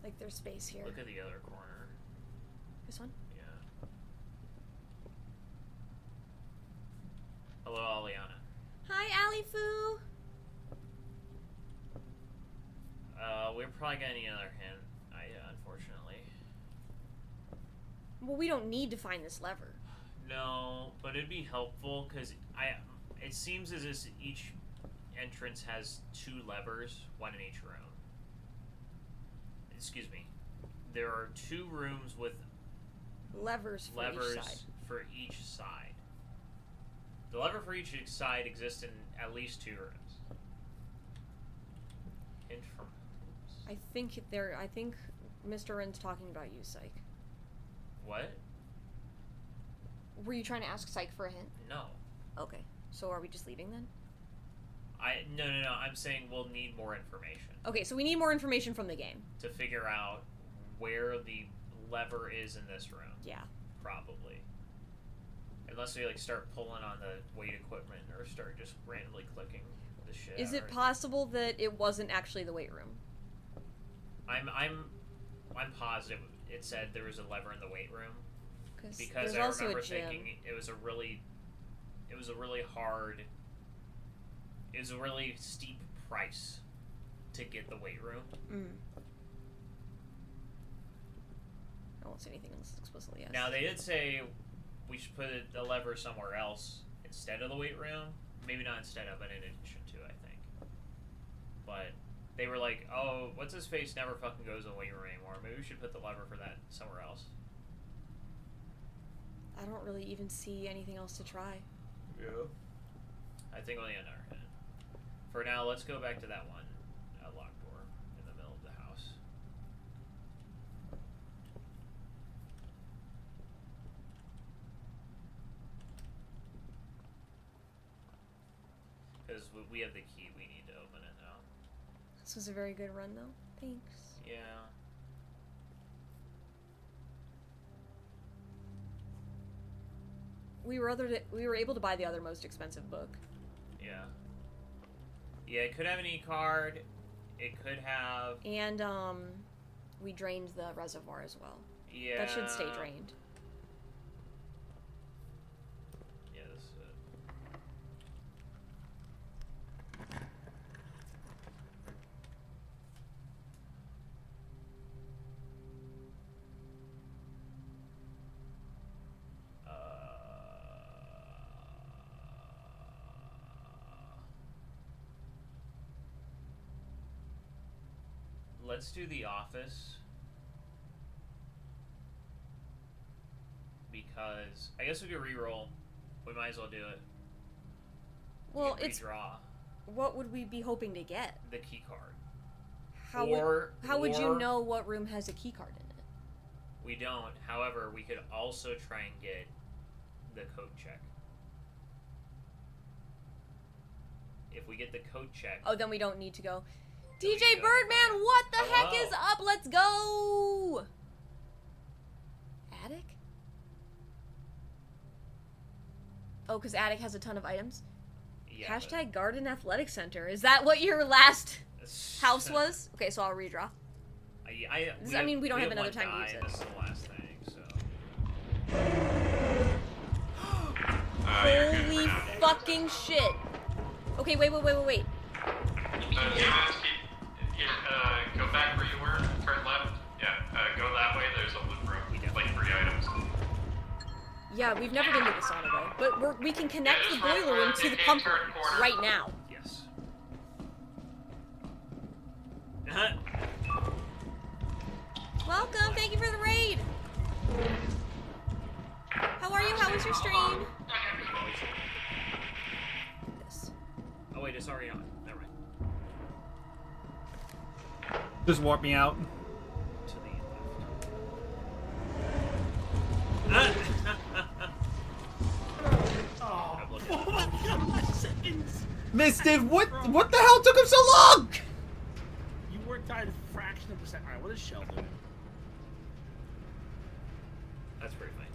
Like there's space here. look at the other corner. This one? Yeah. Hello, Aliana. Hi, Ali Foo. We're probably gonna need another hint. Unfortunately. Well, we don't need to find this lever. No, but it'd be helpful because it seems as if each entrance has 2 levers, one in each room. Excuse me. There are 2 rooms with levers for each side. The lever for each side exists in at least 2 rooms. Hint from I think Mr. Rin's talking about you, Psych. What? Were you trying to ask Psych for a hint? No. Okay. So are we just leaving then? No. I'm saying we'll need more information. Okay, so we need more information from the game. To figure out where the lever is in this room. Yeah. Probably. Unless we, like, start pulling on the weight equipment or start just randomly clicking the shit Is out it possible that it wasn't actually the weight room? I'm positive it said there was a lever in the weight room. Because I also remember a gym. thinking it was a really steep price to get the weight room. I won't say anything unless it's explicitly yes. Now, they did say we should put the lever somewhere else instead of the weight room. Maybe not instead of, but in addition to, I think. But they were like, oh, what's his face never fucking goes to the weight room anymore. Maybe we should put the lever for that somewhere else. I don't really even see anything else to try. Yeah. I think we'll need another hint. For now, let's go back to that one locked door in the middle of the house. Because we have the key, we need to open it now. This was a very good run, though. Thanks. Yeah. We were able to buy the other most expensive book. Yeah. Yeah, it could have an e-card. It could have... And, we drained the reservoir as well. Yeah. That should stay drained. Yeah, this is it. Let's do The Office. Because I guess we could re-roll. We might as well do it. Well, it's redraw. What would we be hoping to get? The key card. How would you know what room has a key card in it? We don't. However, we could also try and get the code check. If we get the code check... Oh, then we don't need to go. DJ Birdman, what the heck is up? Let's go! Attic? Oh, because Attic has a ton of items? Yeah, Hashtag Garden Athletic Center. Is that what your last house was? Okay, so I'll redraw. I mean, we don't have another time to use it. This is the last thing, so... Holy fucking shit. Okay, wait. Go back where you were, turn left. Yeah, go that way, there's a loot room, like 3 items. Yeah, we've never been to the sauna though, but we can connect the boiler room to the pump room right now. Yes. Welcome, thank you for the raid. How are you? How was your stream? This. Oh wait, it's already on. Never mind. Just warp me out. To the left. Oh my god, seconds! Mister, what the hell took him so long? You worked out a fraction of a second. Alright, what is Shell doing? That's pretty funny.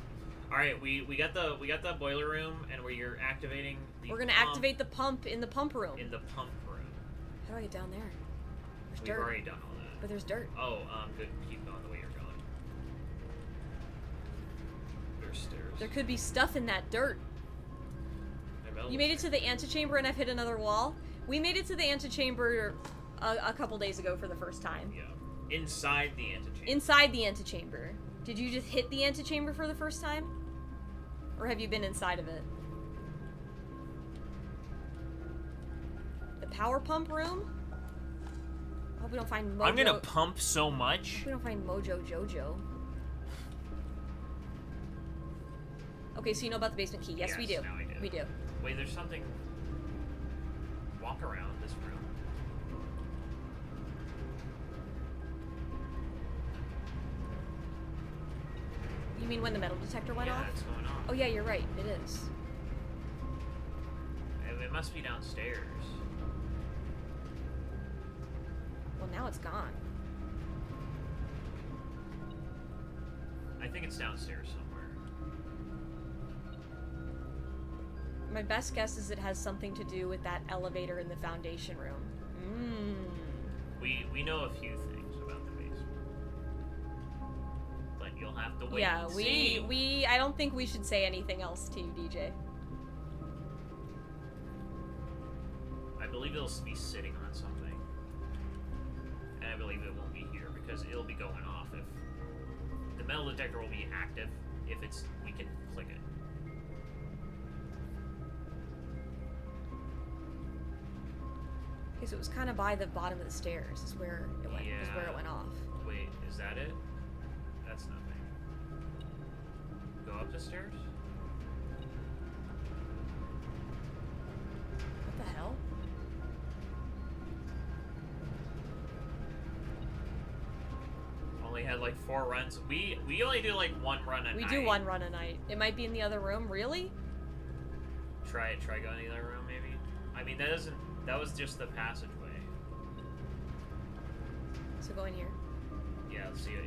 All right, we got the boiler room, and we're activating the. We're gonna activate the pump in the pump room. In the pump room. How do I get down there? There's We've dirt. already done all that. But there's dirt. Oh, good. Keep going the way you're going. There's stairs. There could be stuff in that dirt. You made it to the antechamber and I've hit another wall. We made it to the antechamber a couple days ago for the first time. Yeah. Inside the antechamber. Inside the antechamber. Did you just hit the antechamber for the first time? Or have you been inside of it? The power pump room? I hope we don't find Mojo. I'm gonna pump so much. I hope we don't find Mojo Jojo. Okay, so you know about the basement key. Yes, we do. Now I do. We do. Wait, there's something. Walk around this room. You mean when the metal detector went yeah, off? it's going on. Oh yeah, you're right. It is. It must be downstairs. Well, now it's gone. I think it's downstairs somewhere. My best guess is it has something to do with that elevator in the foundation room. We know a few things about the basement, but you'll have to wait. Yeah, and see. I don't think we should say anything else to you, DJ. I believe it'll be sitting on something, and I believe it won't be here because it'll be going off if the metal detector will be active. If we can click it. Okay, so it was kind of by the bottom of the stairs. Is where it went. Is where it went off. Wait, is that it? That's nothing. Go up the stairs? What the hell? Only had like 4 runs. We only do like 1 run a night. We do 1 run a night. It might be in the other room. Really? Try going in the other room, maybe. I mean, that was just the passageway. So go in here. Yeah, let's see it.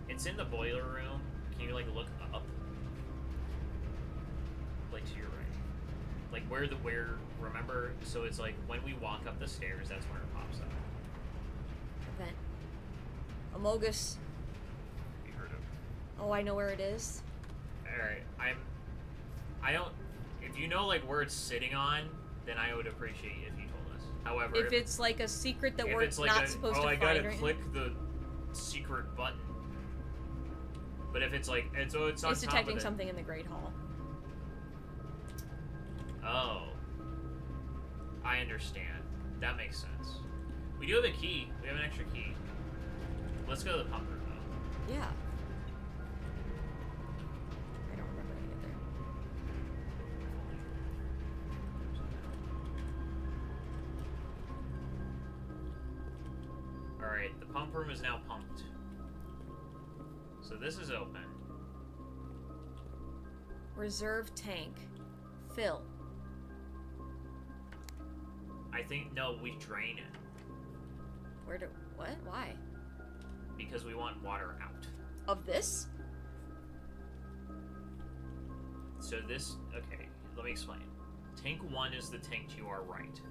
It's in the boiler room. Can you like look up? Like to your right. Like where remember, so it's like when we walk up the stairs, that's where it pops up. Vent. Amogus. You heard of. Oh, I know where it is. Alright, I don't if you know like where it's sitting on, then I would appreciate it if you told us. However, If it's like a secret that if we're it's like not supposed to I find gotta right click the secret button. But if it's like it's on it's top of detecting it. something in the Great Hall. Oh. I understand. That makes sense. We do have a key. We have an extra key. Let's go to the pump room though. Yeah. I don't remember how to get there. Alright, the pump room is now pumped. So this is open. Reserve tank. Fill. I think, no, we drain it. What? Why? Because we want water out. Of this? So this, okay, let me explain. Tank 1 is the tank to our right.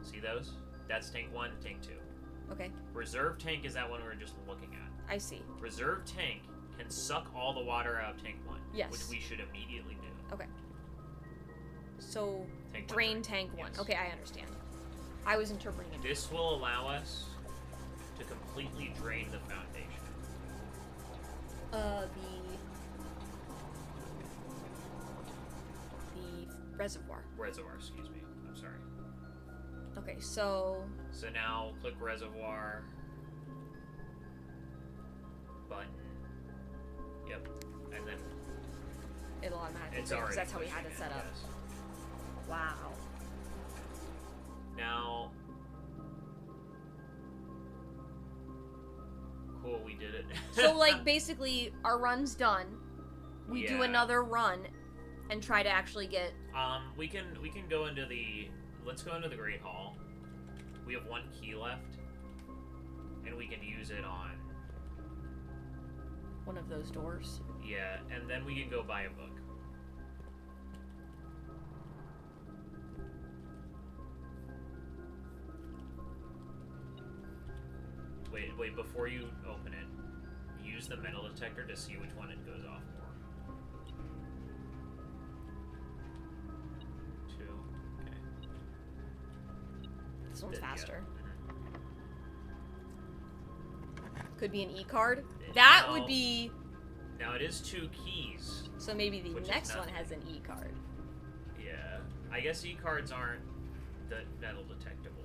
See those? That's tank 1, tank 2. Okay, Reserve tank is that one we were just looking at. I see. Reserve tank can suck all the water out of tank 1. Yes. Which we should immediately do. Okay. So, Tank one, drain right? tank 1. Yes. Okay, I understand. I was interpreting it. This will allow us to completely drain the foundation. The reservoir. Reservoir, excuse me. I'm sorry. Okay, so So now click reservoir. Button. Yep. And then it'll automatically. it's do it, 'cause already that's how we had pushing it set up. yes. Wow. Now, cool, we did it. So, like, basically, our run's done. We do Yeah. another run and try to actually get. we can go into the. Let's go into the Great Hall. We have 1 key left, and we can use it on. One of those doors. Yeah, and then we can go buy a book. Wait, before you open it, use the metal detector to see which one it goes off for. 2, okay. This one's Yeah. faster. Could be an e-card. That Now- would be... Now it is 2 keys. So maybe the Which is next one nothing. has an e-card. Yeah. I guess e-cards aren't metal detectable.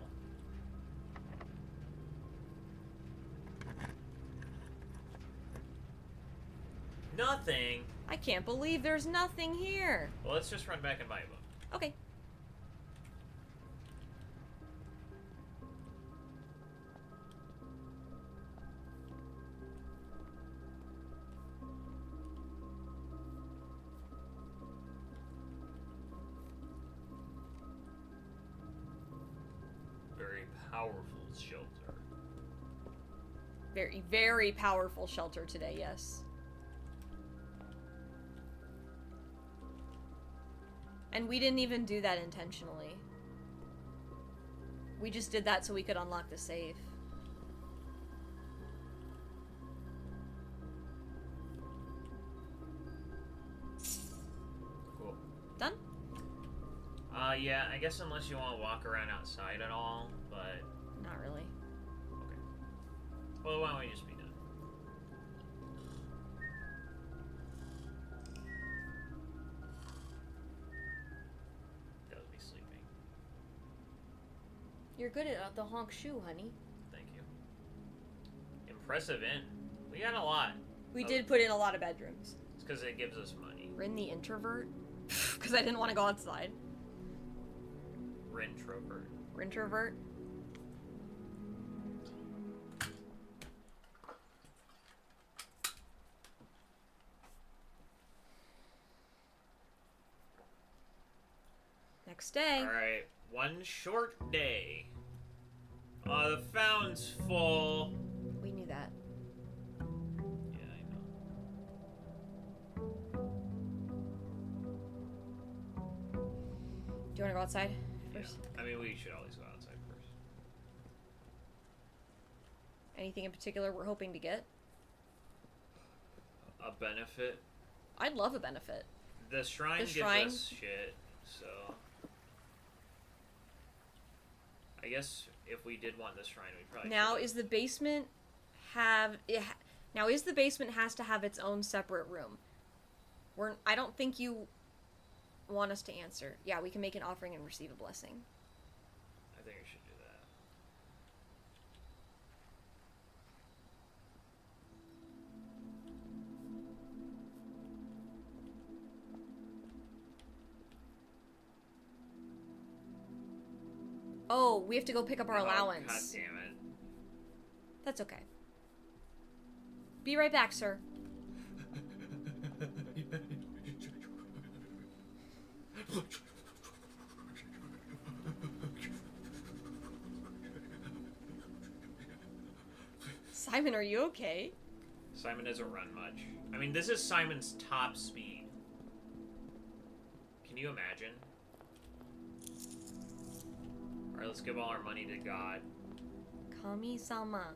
Nothing. I can't believe there's nothing here. Well, let's just run back and buy a book. Okay. Very powerful shelter. Very, very powerful shelter today, yes. And we didn't even do that intentionally. We just did that so we could unlock the safe. Cool. Done? Yeah, I guess unless you want to walk around outside at all, but... Not really. Okay. Well, why don't we just be done? Does be sleeping. You're good at the honk shoe, honey. Thank you. Impressive inn. We got a lot. We Oh. did put in a lot of bedrooms. It's because it gives us money. Rin the introvert? Because I didn't want to go outside. Rintrovert. Rintrovert? Next day. Alright, one short day. The fountain's full. We knew that. Yeah, I know. Do you want to go outside Yeah. first? I mean, we should always go outside first. Anything in particular we're hoping to get? A benefit. I'd love a benefit. The shrine The gives shrine? us shit, so... I guess if we did want the shrine, we'd probably... Now, should've- is the basement have... Now, is the basement has to have its own separate room? I don't think you want us to answer. Yeah, we can make an offering and receive a blessing. I think we should do that. Oh, we have to go pick up our Oh, allowance. God damn it. That's okay. Be right back, sir. Simon, are you okay? Simon doesn't run much. I mean, this is Simon's top speed. Can you imagine? Alright, let's give all our money to God. Kami-sama.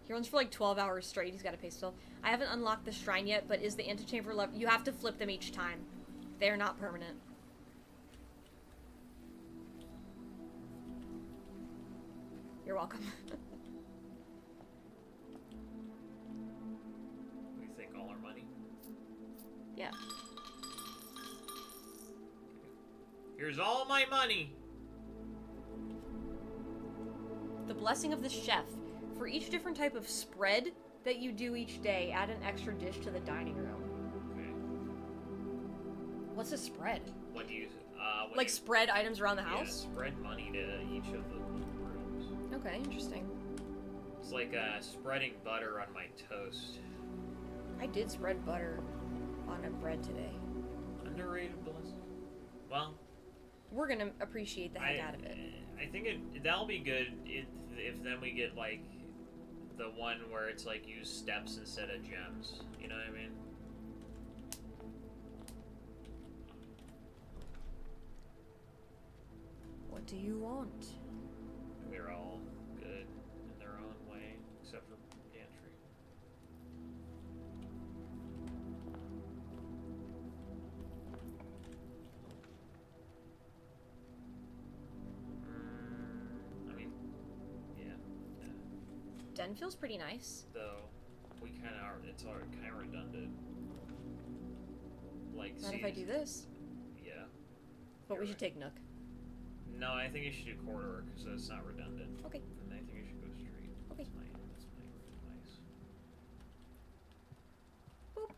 He runs for like 12 hours straight. He's got to pay still. I haven't unlocked the shrine yet, but is the antechamber level... You have to flip them each time. They're not permanent. You're welcome. We think all our money. Yeah. Here's all my money! The blessing of the chef. For each different type of spread that you do each day, add an extra dish to the dining room. Okay. What's a spread? When you, when Like you, spread items around the yeah, house? spread money to each of the rooms. Okay, interesting. It's like, spreading butter on my toast. I did spread butter on a bread today. Underrated blessing. Well, We're gonna appreciate the heck out of it. I think that'll be good if then we get, like, the one where it's, like, use steps instead of gems. You know what I mean? What do you want? They're all good in their own way, except for Gantry. Den feels pretty nice. Though, we kind of are. It's kind of redundant. Like, Not if I do this. Yeah. But You're we should right. take Nook. No, I think you should do corridor because it's not redundant. Okay. And I think you should go straight. Okay. That's my advice. Boop.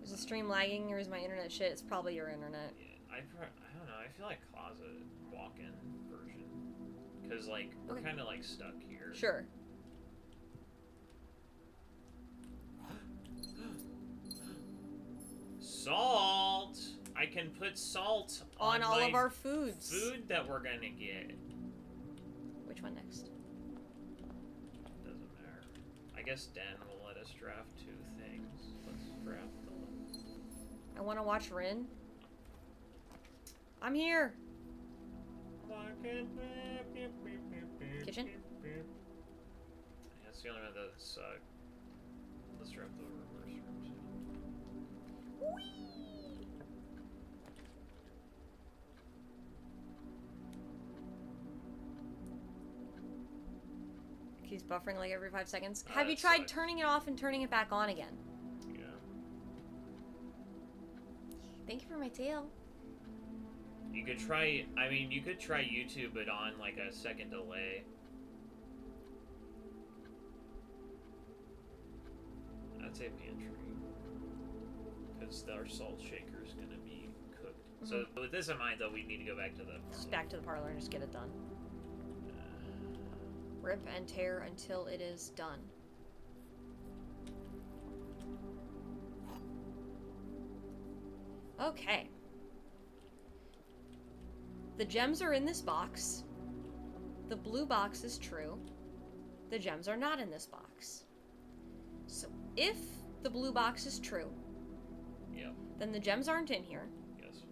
Is the stream lagging or is my internet shit? It's probably your internet. Yeah, I don't know. I feel like closet walk-in version because like we're Okay. kind of like stuck here. Sure. Salt. I can put salt On all my of our foods. food that we're gonna get. Which one next? Doesn't matter. I guess Dan will let us draft 2 things. Let's draft the. I want to watch Rin. I'm here. Kitchen? That's the only one that's. Let's draft the reverse room too. Keeps buffering like every 5 seconds. Oh, Have you that tried sucks. turning it off and turning it back on again? Yeah. Thank you for my tail. You could try. I mean, you could try YouTube, but on like a second delay. I'd say pantry, because our salt shaker is gonna be cooked. So with this in mind, though, we need to go back to the. Just back to the parlor and just get it done. Rip and tear until it is done. Okay. The gems are in this box. The blue box is true. The gems are not in this box. So if the blue box is true, Yep. then the gems aren't in here. Yes.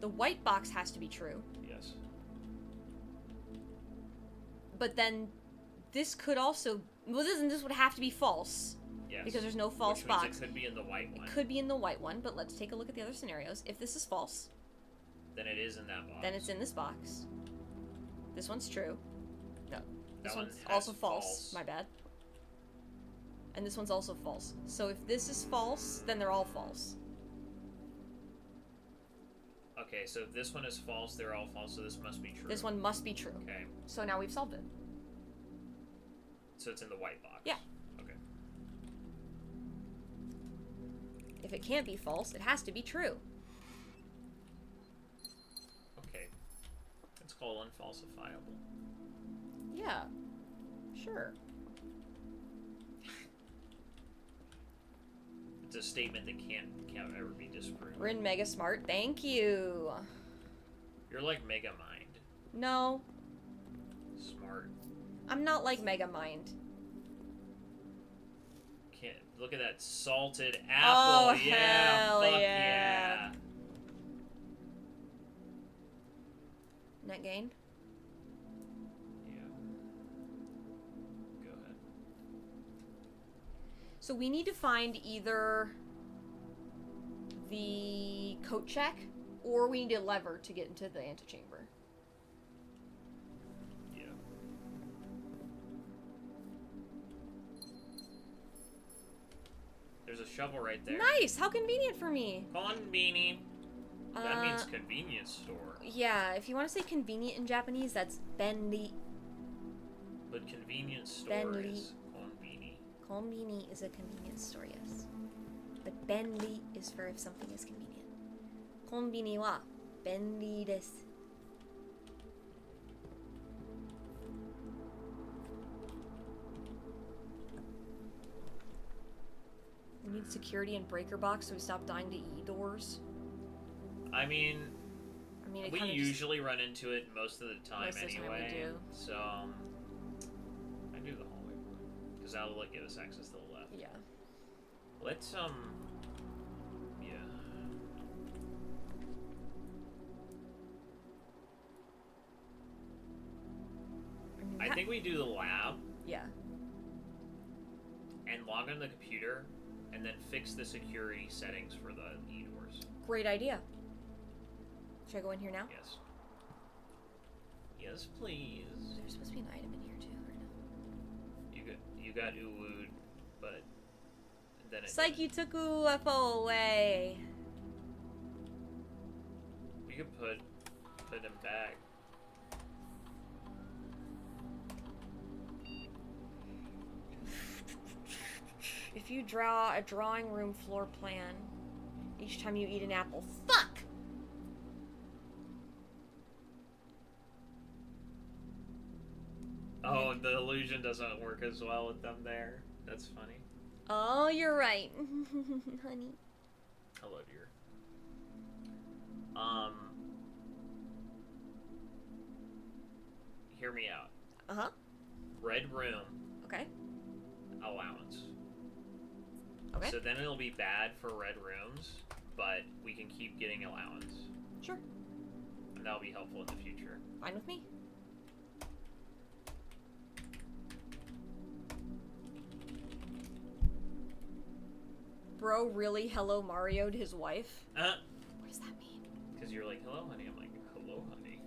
The white box has to be true. Yes. But then this could also, well, this would have to be false. Yes. Because there's no false Which means box. It could be in the white one. It could be in the white one, but let's take a look at the other scenarios. If this is false, Then it is in that box. then it's in this box. This one's true. No. This That one one's has also false. false. My bad. And this one's also false. So if this is false, then they're all false. Okay, so if this one is false, they're all false, so this must be true. This one must be true. Okay. So now we've solved it. So it's in the white box. Yeah. Okay. If it can't be false, it has to be true. Okay. It's called unfalsifiable. Yeah. Sure. It's a statement that can't ever be disproved. Rin Mega Smart, thank you. You're like Mega Mind. No, Smart. I'm not like Mega Mind. Can't look at that salted apple. Oh, yeah. hell Fuck yeah. yeah. Net gain? Yeah. Go ahead. So we need to find either the coat check or we need a lever to get into the antechamber. Yeah. There's a shovel right there. Nice! How convenient for me! Konbini. That means convenience store. Yeah, if you want to say convenient in Japanese, that's benri. But convenience store Benri. is konbini. Konbini is a convenience store, yes. But benri is for if something is convenient. Konbini wa benri desu. We need security and breaker box so we stop dying to E-doors. I mean, I mean, it we kind of usually run into it most of the time Most of the time we anyway. do. So, I do the hallway because that'll like, give us access to the left. Yeah. Let's yeah. I think we do the lab Yeah. and log on the computer, and then fix the security settings for the e-doors. Great idea. Should I go in here now? Yes. Yes, please. There's supposed to be an item in here too, or no? You got Uwooed, but then it Psych, you took UFO away. we could put him back. If you draw a drawing room floor plan each time you eat an apple, fuck! Oh, the illusion doesn't work as well with them there. That's funny. Oh, you're right, honey. Hello, dear. Hear me out. Uh-huh. Red room Okay. allowance. Okay. So then it'll be bad for red rooms, but we can keep getting allowance. Sure. And that'll be helpful in the future. Fine with me. Bro really hello Mario'd his wife? What does that mean? Because you're like, hello, honey. I'm like, hello, honey.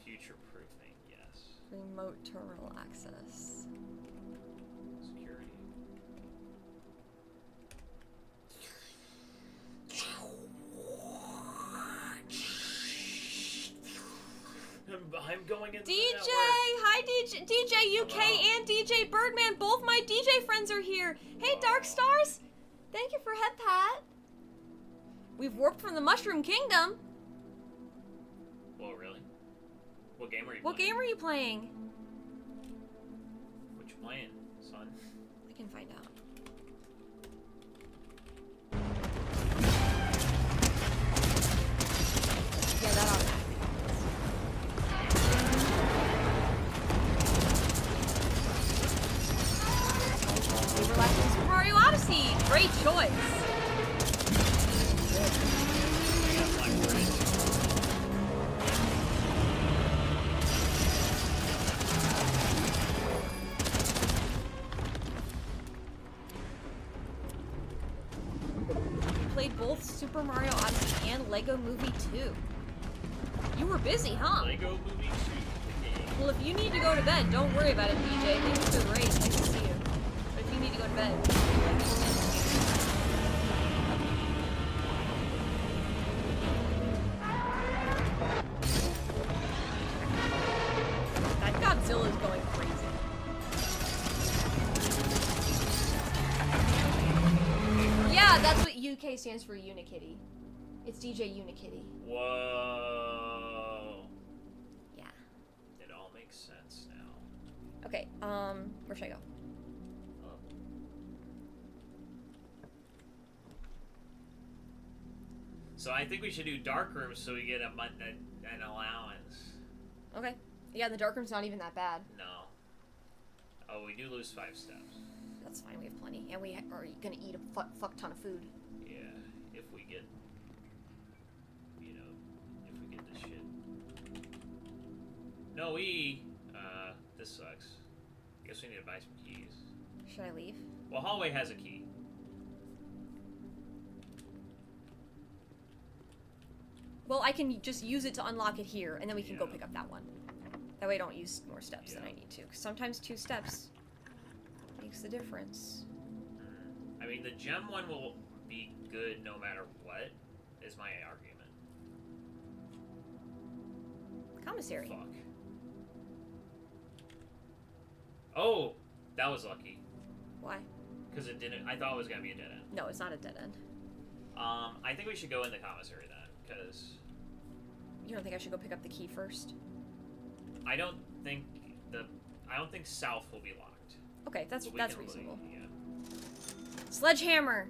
Future proofing, yes. Remote terminal access. Security. I'm going into DJ! the network. Hi, DJ UK Hello. and DJ Birdman. Both my DJ friends are here. Hey, Dark Stars. Thank you for head pat. We've warped from the Mushroom Kingdom. Whoa, really? What game are you What playing? game are you playing? What you playing, son? I can find out. Yeah, that automatically. Overlapping Super Mario Odyssey. Great choice. Yeah, Black Bridge. You played both Super Mario Odyssey and Lego Movie 2. You were busy, huh? Lego Movie 2. Well, if you need to go to bed, don't worry about it, DJ. Thanks for the race. Nice to see you. But if you need to go to bed, that Godzilla's going crazy. Yeah, that's what UK stands for, Unikitty. It's DJ Unikitty. Whoa. Yeah. It all makes sense now. Okay, where should I go? Oh. So I think we should do dark rooms so we get an allowance. Okay. Yeah, the dark room's not even that bad. No. Oh, we do lose 5 steps. That's fine, we have plenty. And we are gonna eat a fuck ton of food. Yeah, if we get, you know, if we get this shit. No, this sucks. I guess we need to buy some keys. Should I leave? Well, hallway has a key. Well, I can just use it to unlock it here, and then we can go Yeah. pick up that one. That way I don't use more steps than Yeah. I need to. 'Cause sometimes 2 steps makes the difference. I mean, the gem one will be good no matter what, is my argument. Commissary. Fuck. Oh! That was lucky. Why? Because it didn't. I thought it was going to be a dead end. No, it's not a dead end. I think we should go in the commissary then, because You don't think I should go pick up the key first? I don't think south will be locked. Okay, that's But we can reasonable. Yeah. Sledgehammer!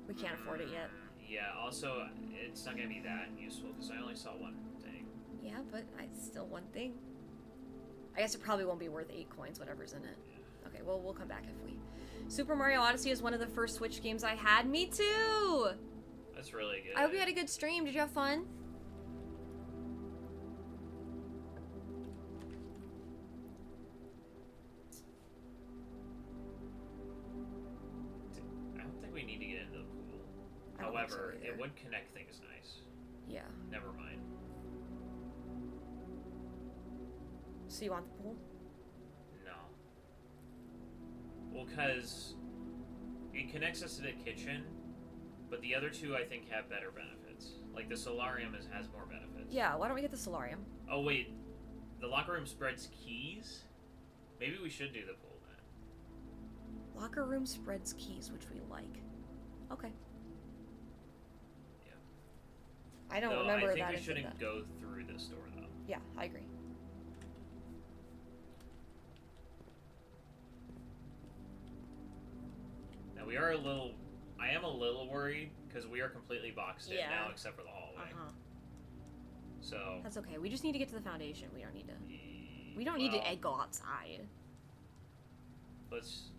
We can't afford it yet. Yeah, also, it's not going to be that useful, because I only saw one thing. Yeah, but it's still one thing. I guess it probably won't be worth 8 coins, whatever's in it. Okay, well, we'll come back if we... Super Mario Odyssey is one of the first Switch games I had. Me too! That's really good. I hope you had a good stream. Did you have fun? I don't think we need to get into the pool. I don't think so However, either. it would connect things nice. Yeah. Never mind. So you want the pool? No. Well, because it connects us to the kitchen, but the other two I think have better benefits. Like the solarium has more benefits. Yeah, why don't we get the solarium? Oh wait, the locker room spreads keys? Maybe we should do the pool then. Locker room spreads keys, which we like. Okay. Yeah. I don't Though remember I think that. we shouldn't go through this door though. Yeah, I agree. Now I am a little worried because we are completely boxed in now except for the hallway. So That's okay. We just need to get to the foundation. We don't need to. We don't need to go outside. Let's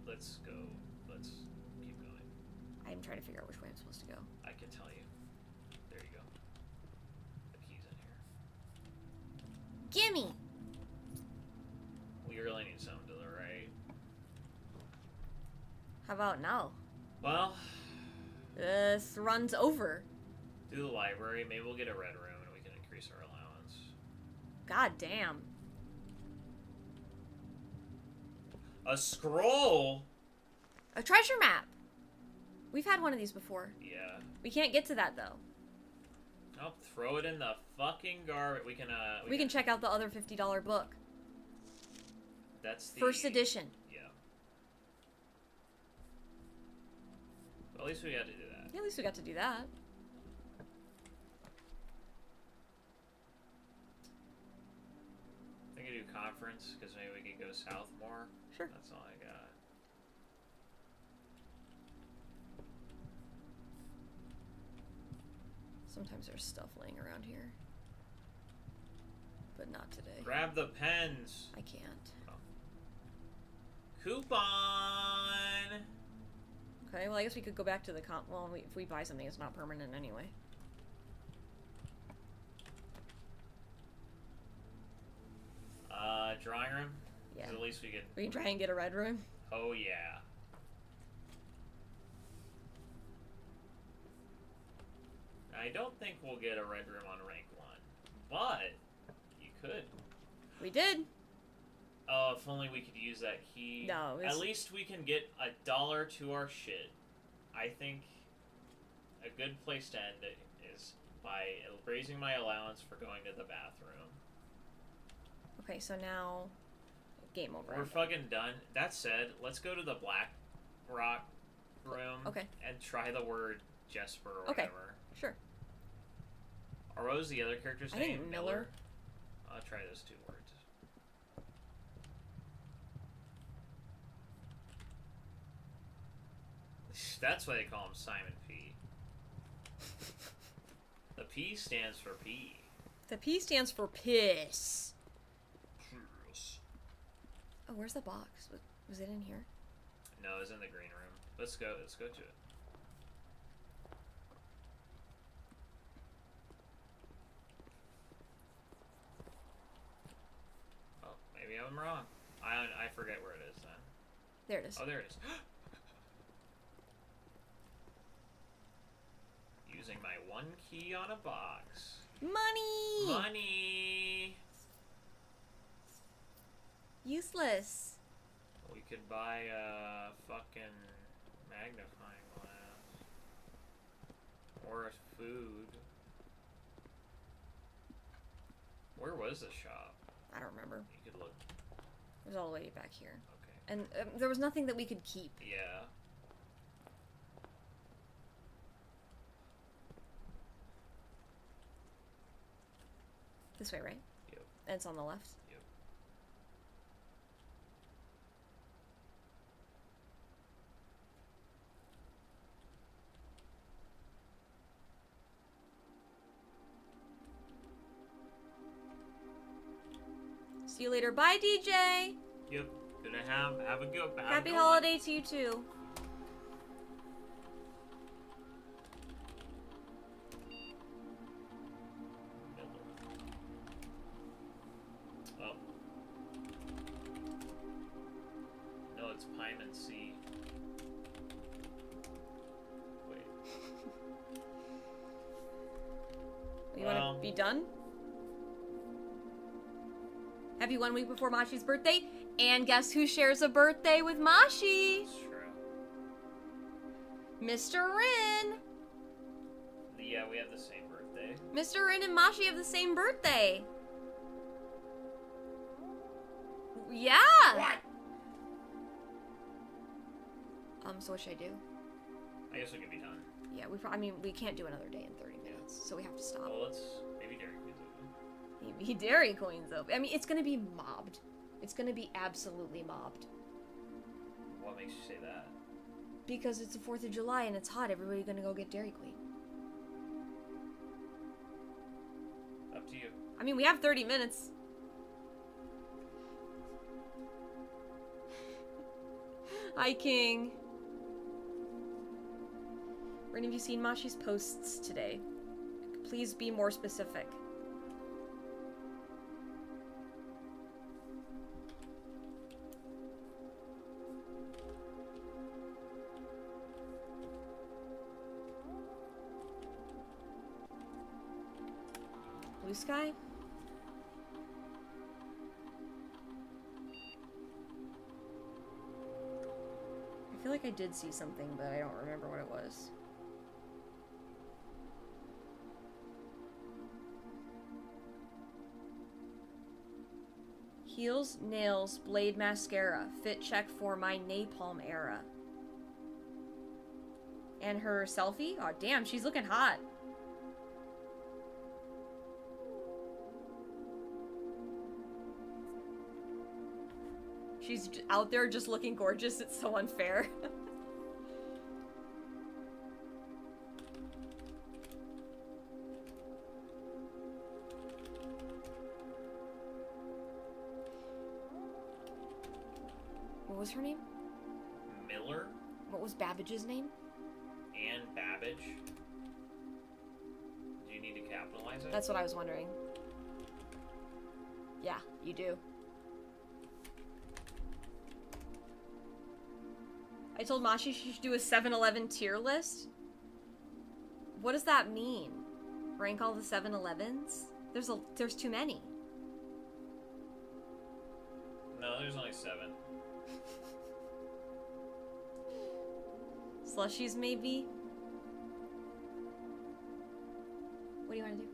go. Let's keep going. I'm trying to figure out which way I'm supposed to go. I can tell you. There you go. The key's in here. Gimme! We really need something to the right. How about now? Well, This runs over. do the library. Maybe we'll get a red room and we can increase our allowance. God damn. A scroll? A treasure map! We've had one of these before. Yeah. We can't get to that, though. Nope, throw it in the fucking garbage. We can check out the other $50 book. That's the... First edition. Yeah. Well, at least we got to do that. Yeah, at least we got to do that. I think I do conference, because maybe we can go south more. Sure. That's all I got. Sometimes there's stuff laying around here. But not today. Grab the pens! I can't. Coupon! Okay, well, I guess we could go back to the well, if we buy something, it's not permanent anyway. Drawing room? Yeah. 'Cause at least we get... We can try and get a red room. Oh, yeah. I don't think we'll get a red room on rank 1, but you could. We did. Oh, if only we could use that key. No, At least we can get $1 to our shit. I think a good place to end it is by raising my allowance for going to the bathroom. Okay, so now game over. We're fucking done. That said, let's go to the Black Rock room and try the word Jesper or whatever. Sure. Are those the other characters' I name? think Miller. I'll try those 2 words. That's why they call him Simon P. The P stands for P. The P stands for piss. Piss. Oh, where's the box? Was it in here? No, it's in the green room. Let's go to it. Oh, maybe I'm wrong. I forget where it is then. There it is. Oh, there it is. Using my 1 key on a box. Money! Money! Useless. We could buy a fucking magnifying glass. Or a food. Where was the shop? I don't remember. You could look. It was all the way back here. Okay. And there was nothing that we could keep. Yeah. This way, right? Yep. And it's on the left? Yep. See you later. Bye, DJ! Yep. Gonna have a good Happy holiday to you, too. Oh. No, it's Pyman C. Wait. You want to be done? Happy 1 week before Mashi's birthday. And guess who shares a birthday with Mashi? It's true. Mr. Rin. Yeah, we have the same birthday. Mr. Rin and Mashi have the same birthday. Yeah. What? So what should I do? I guess we can be done. Yeah, we can't do another day in 30 minutes, so we have to stop. Well, let's maybe Dairy Queen's open. Maybe Dairy Queen's open. I mean, it's gonna be mobbed. It's gonna be absolutely mobbed. What makes you say that? Because it's the 4th of July and it's hot. Everybody's gonna go get Dairy Queen. Up to you. I mean, we have 30 minutes. Hi, King. Rin, have you seen Mashi's posts today? Please be more specific. Blue sky? I feel like I did see something, but I don't remember what it was. Heels, nails, blade mascara. Fit check for my napalm era. And her selfie? Oh, damn, she's looking hot. She's out there just looking gorgeous. It's so unfair. What was her name? Miller What was Babbage's name? and Babbage. Do you need to capitalize it? That's what I was wondering. Yeah, you do. I told Mashi she should do a 7-Eleven tier list. What does that mean? Rank all the 7-Elevens? There's too many. No, there's only 7. Slushies, maybe? What do you want to do?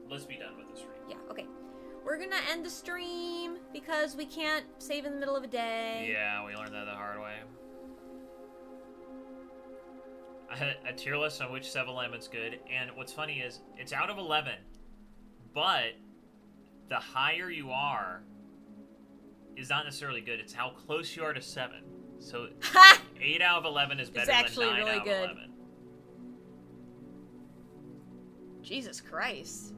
Let's be done with this stream. Yeah, okay. We're gonna end the stream because we can't save in the middle of a day. Yeah, we learned that the hard way. I had a tier list on which 7-Eleven's good, and what's funny is it's out of 11, but the higher you are is not necessarily good. It's how close you are to 7. So 8 out of 11 is better than 9 really out good. of 11. Jesus Christ.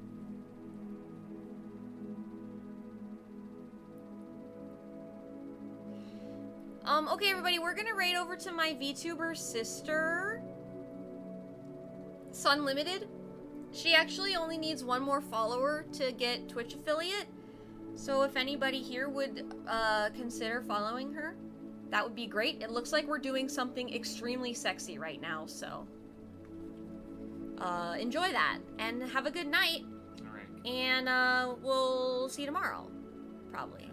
Okay, everybody, we're gonna raid over to my VTuber sister, Sunlimited. She actually only needs 1 more follower to get Twitch affiliate. So if anybody here would consider following her, that would be great. It looks like we're doing something extremely sexy right now, so enjoy that and have a good night. All right. And we'll see you tomorrow, probably.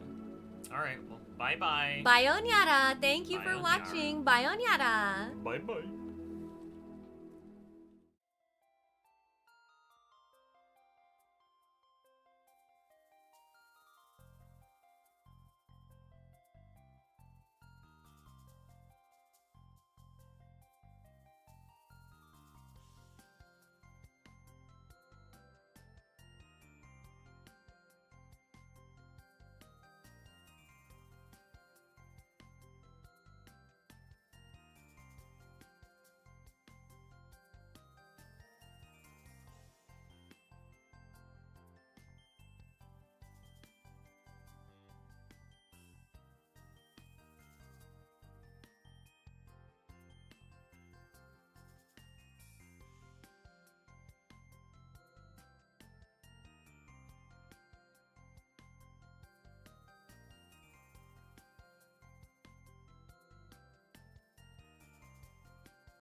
All right. Well, bye-bye. Bye, Onyata. Thank you Bye, for Onyata. watching. Bye, Onyata. Bye-bye.